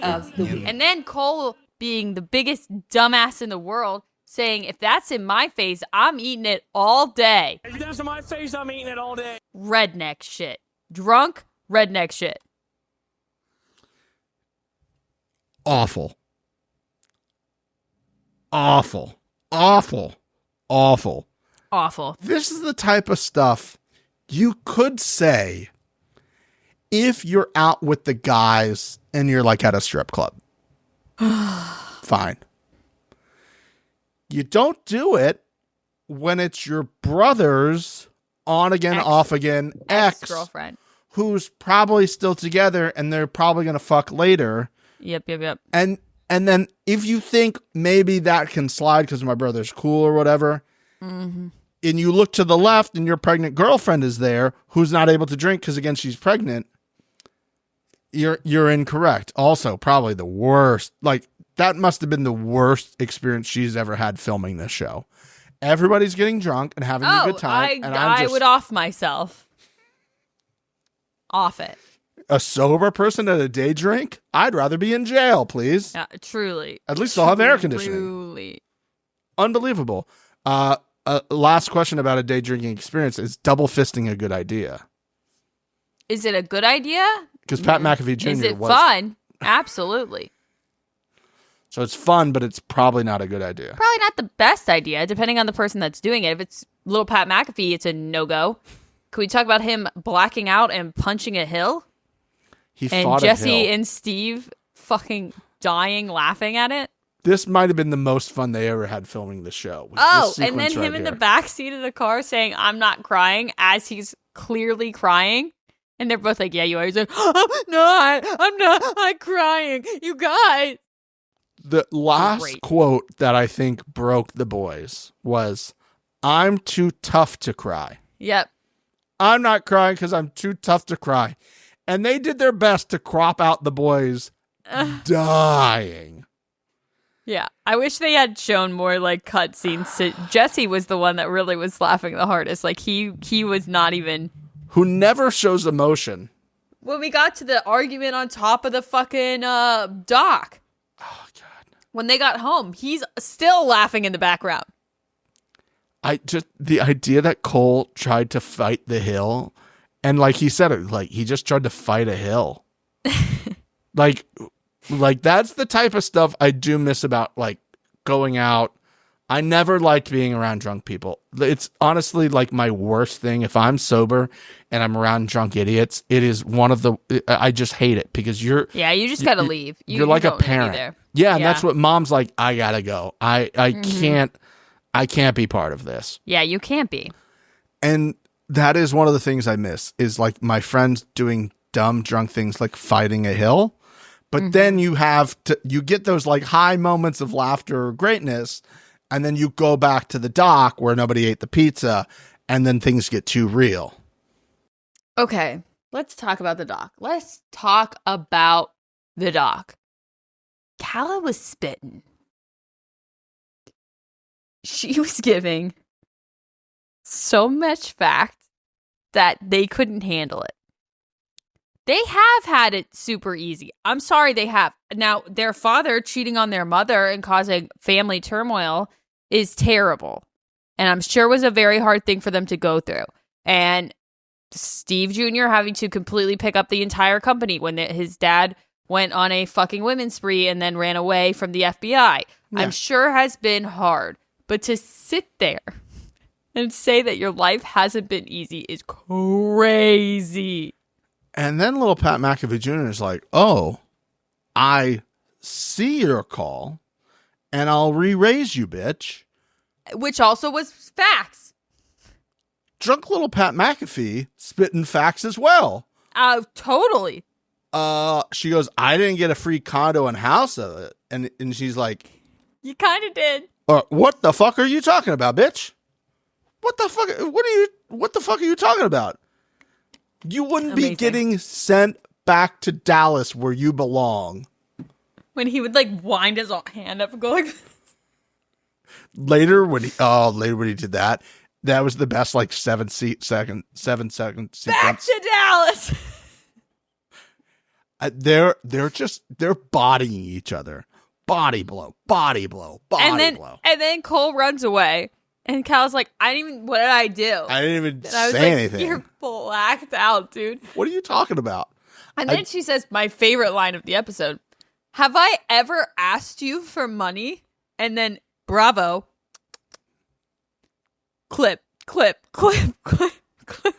of the week. And then Cole, being the biggest dumbass in the world, saying, if that's in my face, I'm eating it all day. If that's in my face, I'm eating it all day. Redneck shit. Drunk redneck shit. Awful. This is the type of stuff you could say if you're out with the guys and you're like at a strip club. Fine. You don't do it when it's your brother's on again, off again Ex-girlfriend. who's probably still together and they're probably going to fuck later. Yep. And then if you think maybe that can slide because my brother's cool or whatever, and you look to the left and your pregnant girlfriend is there who's not able to drink because, again, she's pregnant, you're incorrect. Also, probably the worst. Like, that must have been the worst experience she's ever had filming this show. Everybody's getting drunk and having a good time. I would off myself. Off it. A sober person at a day drink? I'd rather be in jail, please. Truly. At least they'll have air conditioning. Truly. Unbelievable. Last question about a day drinking experience. Is double fisting a good idea? Is it a good idea? Because Pat McAfee Jr. Is it was fun? Absolutely. So it's fun, but it's probably not a good idea. Probably not the best idea, depending on the person that's doing it. If it's little Pat McAfee, it's a no-go. Can we talk about him blacking out and punching a hill? He and fought Jesse a hill. and Steve fucking dying laughing at it? This might have been the most fun they ever had filming the show. Oh, and then him in the back seat of the car saying, "I'm not crying," as he's clearly crying. And they're both like, "Yeah, you are." He's like, I'm not crying. You guys. The last quote that I think broke the boys was, "I'm too tough to cry." Yep. I'm not crying because I'm too tough to cry. And they did their best to crop out the boys dying. Yeah. I wish they had shown more like cut scenes. Jesse was the one that really was laughing the hardest. Like he was not even. Who never shows emotion. When we got to the argument on top of the fucking dock. Oh, God. When they got home, he's still laughing in the background. The idea that Cole tried to fight the hill, and like he said it, like he just tried to fight a hill. like that's the type of stuff I do miss about like going out. I never liked being around drunk people. It's honestly like my worst thing. If I'm sober and I'm around drunk idiots, it is one of the, I just hate it because you just gotta leave. You're like a parent. Yeah. And that's what mom's like, I gotta go. I can't be part of this. Yeah, you can't be. And that is one of the things I miss is like my friends doing dumb drunk things like fighting a hill. But then you get those like high moments of laughter or greatness. And then you go back to the dock where nobody ate the pizza, and then things get too real. Okay, let's talk about the dock. Callah was spitting. She was giving so much fact that they couldn't handle it. They have had it super easy. I'm sorry they have. Now, their father cheating on their mother and causing family turmoil is terrible. And I'm sure was a very hard thing for them to go through. And Steve Jr. having to completely pick up the entire company when his dad went on a fucking women's spree and then ran away from the FBI. Yeah. I'm sure has been hard. But to sit there and say that your life hasn't been easy is crazy. And then little Pat McAfee Jr. is like, "Oh, I see your call, and I'll re-raise you, bitch." Which also was facts. Drunk little Pat McAfee spitting facts as well. Totally. She goes, "I didn't get a free condo and house of it," and she's like, "You kind of did." What the fuck are you talking about, bitch? What the fuck are you talking about? You wouldn't be getting sent back to Dallas where you belong. When he would like wind his hand up and go like later when he did that, that was the best like 7 second sequence. Back to Dallas. They're bodying each other. Body blow, body blow, body blow. And then Cole runs away. And Callah's like, what did I do? I didn't even say anything. You're blacked out, dude. What are you talking about? And then she says, my favorite line of the episode, "Have I ever asked you for money?" And then, bravo. Clip, clip, clip, clip, clip.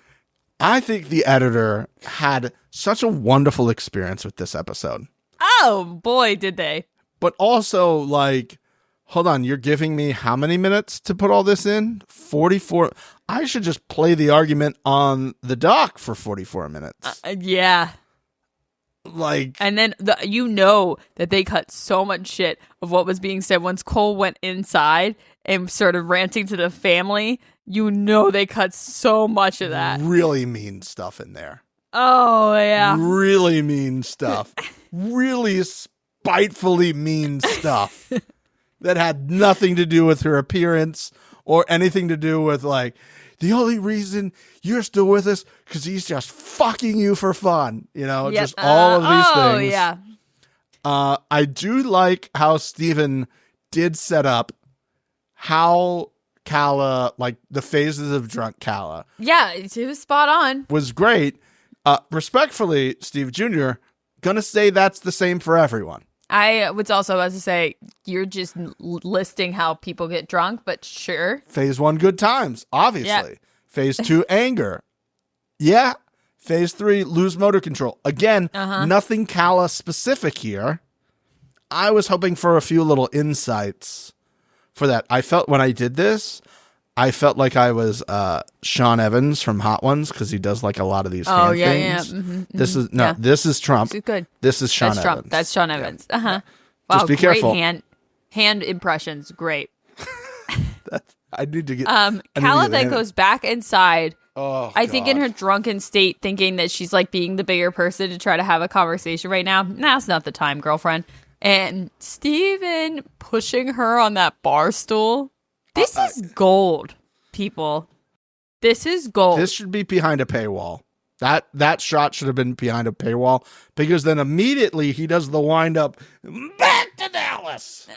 I think the editor had such a wonderful experience with this episode. Oh, boy, did they. But also, like, hold on, you're giving me how many minutes to put all this in? 44. I should just play the argument on the dock for 44 minutes. Yeah. Like, and then that they cut so much shit of what was being said once Cole went inside and sort of ranting to the family. They cut so much of that. Really mean stuff in there. Oh, yeah. Really mean stuff. Really spitefully mean stuff. That had nothing to do with her appearance or anything to do with, like, the only reason you're still with us because he's just fucking you for fun. Just all of these things. Oh, yeah. I do like how Steven did set up how Callah, like, the phases of drunk Callah. Yeah, it was spot on. Was great. Respectfully, Steve Jr., gonna say that's the same for everyone. I was also about to say, you're just listing how people get drunk, but sure. Phase 1, good times, obviously. Yeah. Phase 2, anger. Yeah. Phase 3, lose motor control. Again, nothing Callah specific here. I was hoping for a few little insights for that. I felt when I did this, I felt like I was Sean Evans from Hot Ones because he does like a lot of these hand things. Yeah. Mm-hmm, this is this is Trump. This is good. This is Sean That's Evans. Trump. That's Sean Evans. Yeah. Wow, Just be great careful. hand impressions. Great. I need to get. Callah then goes back inside. Oh, I think in her drunken state, thinking that she's like being the bigger person to try to have a conversation right now. Now's not the time, girlfriend. And Steven pushing her on that bar stool. This is gold, people. This is gold. This should be behind a paywall. That shot should have been behind a paywall because then immediately he does the wind up back to Dallas.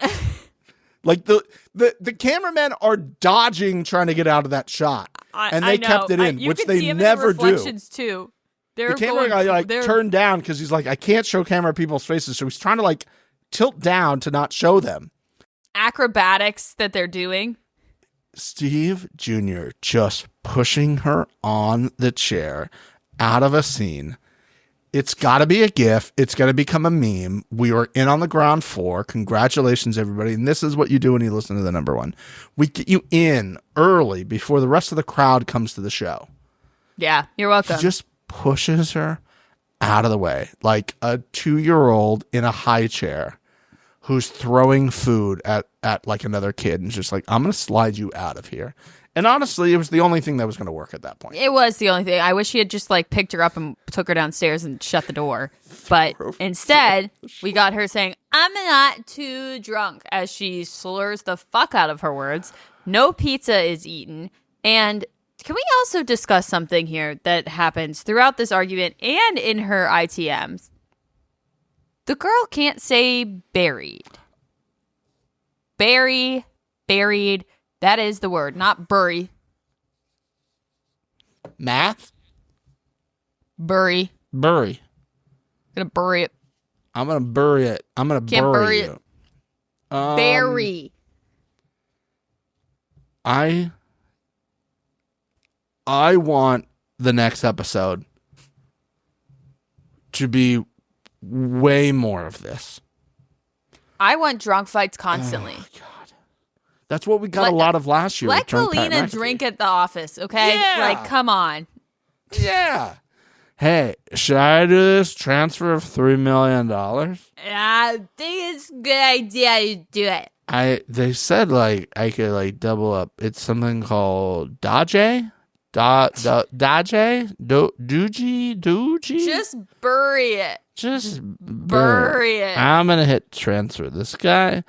Like the cameramen are dodging trying to get out of that shot, and they kept it in, which they never do. Too. The camera guy turned down because he's like, I can't show camera people's faces, so he's trying to like tilt down to not show them. Acrobatics that they're doing. Steve Jr. just pushing her on the chair out of a scene. It's got to be a GIF. It's going to become a meme. We were in on the ground floor. Congratulations, everybody. And this is what you do when you listen to the number one. We get you in early before the rest of the crowd comes to the show. Yeah, you're welcome. He just pushes her out of the way like a 2-year-old in a high chair who's throwing food at like another kid and just like, I'm going to slide you out of here. And honestly, it was the only thing that was going to work at that point. It was the only thing. I wish he had just like picked her up and took her downstairs and shut the door. But instead, we got her saying, I'm not too drunk, as she slurs the fuck out of her words. No pizza is eaten. And can we also discuss something here that happens throughout this argument and in her ITMs? The girl can't say buried. Buried. That is the word, not bury. Math? Bury. Bury. Gonna bury it. I'm going to bury it. I'm going to bury you. Bury. I want the next episode to be way more of this. I want drunk fights constantly. Oh, God. That's what we got a lot of last year. Let Galena drink at the office, okay? Yeah. Like, come on. Yeah. Hey, should I do this transfer of $3 million? I think it's a good idea to do it. They said like I could like double up. It's something called Dodge. Doogie. Just bury it. Just bury it. I'm gonna hit transfer. This guy,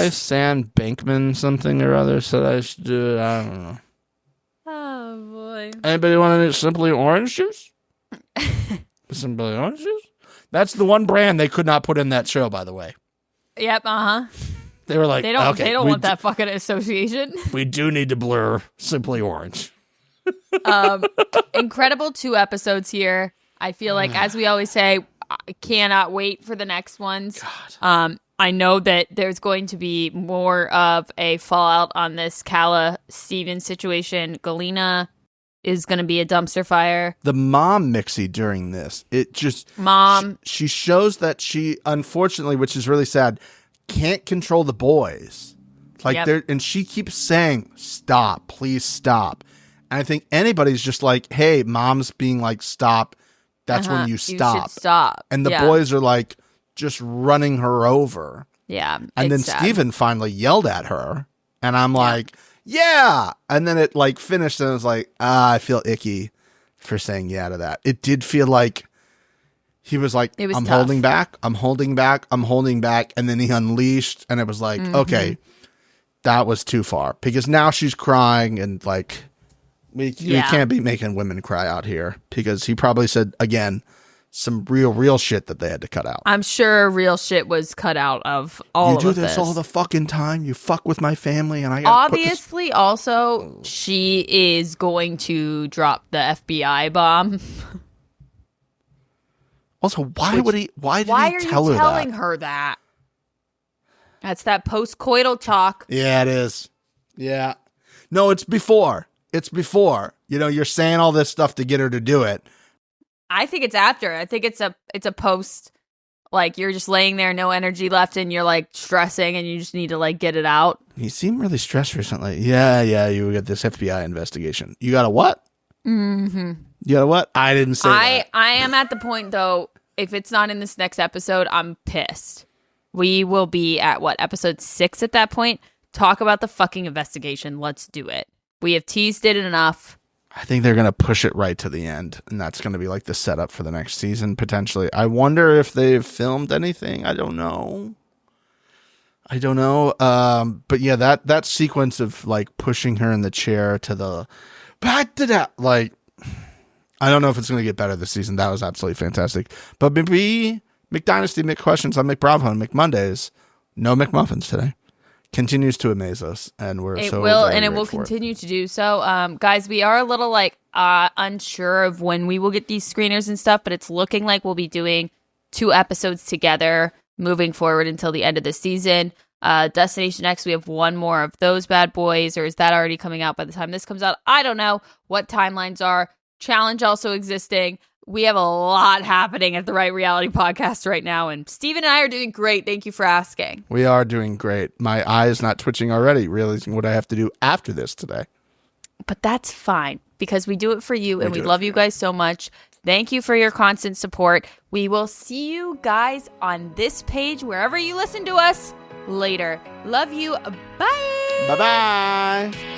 Sam Bankman something or other said I should do it. I don't know. Oh boy. Anybody want any Simply Orange juice? Simply Orange juice? That's the one brand they could not put in that show, by the way. Yep. They were like, they don't. Okay, they don't want that fucking association. We do need to blur Simply Orange. Incredible 2 episodes here. I feel like, as we always say, I cannot wait for the next ones. God. I know that there's going to be more of a fallout on this Callah Steven situation. Galena is going to be a dumpster fire. The mom Mixie during this, it just she shows that she, unfortunately, which is really sad, can't control the boys. Like and she keeps saying, "Stop, please stop." And I think anybody's just like, "Hey, mom's being like, stop." That's when you stop. You should stop. And the boys are like just running her over. Yeah. And then Steven finally yelled at her. And I'm like, yeah. And then it like finished and I was like, I feel icky for saying yeah to that. It did feel like he was like, I'm tough. holding back. I'm holding back. I'm holding back. And then he unleashed and it was like, okay, that was too far. Because now she's crying and like, we can't be making women cry out here because he probably said, again, some real shit that they had to cut out. I'm sure real shit was cut out of all of this. You do this all the fucking time. You fuck with my family and I got obviously also she is going to drop the FBI bomb. Also, why did he tell her that? Why are you telling her that? That's that post-coital talk. Yeah, it is. Yeah. No, it's before. It's before. You know, you're saying all this stuff to get her to do it. I think it's after. I think it's a post Like you're just laying there, no energy left, and you're like stressing and you just need to like get it out. You seem really stressed recently. Yeah, you got this FBI investigation. You got a what? Mm-hmm. You got a what? I didn't say that. I am at the point, though, if it's not in this next episode, I'm pissed. We will be at, episode 6 at that point? Talk about the fucking investigation. Let's do it. We have teased it enough. I think they're going to push it right to the end, and that's going to be like the setup for the next season, potentially. I wonder if they've filmed anything. I don't know. But yeah, that sequence of like pushing her in the chair to the like, I don't know if it's going to get better this season. That was absolutely fantastic. But McBee, McDynasty, McQuestions on McBravo and McMondays, no McMuffins today. Continues to amaze us, and we're it so will, very and it will grateful for continue to do so. Guys, we are a little like unsure of when we will get these screeners and stuff, but it's looking like we'll be doing 2 episodes together moving forward until the end of the season. Destination X, we have 1 more of those bad boys, or is that already coming out by the time this comes out? I don't know what timelines are. Challenge also existing. We have a lot happening at the Right Reality Podcast right now, and Steven and I are doing great. Thank you for asking. We are doing great. My eye is not twitching already, realizing what I have to do after this today. But that's fine, because we do it for you, and we love you guys so much. Thank you for your constant support. We will see you guys on this page, wherever you listen to us, later. Love you. Bye. Bye-bye.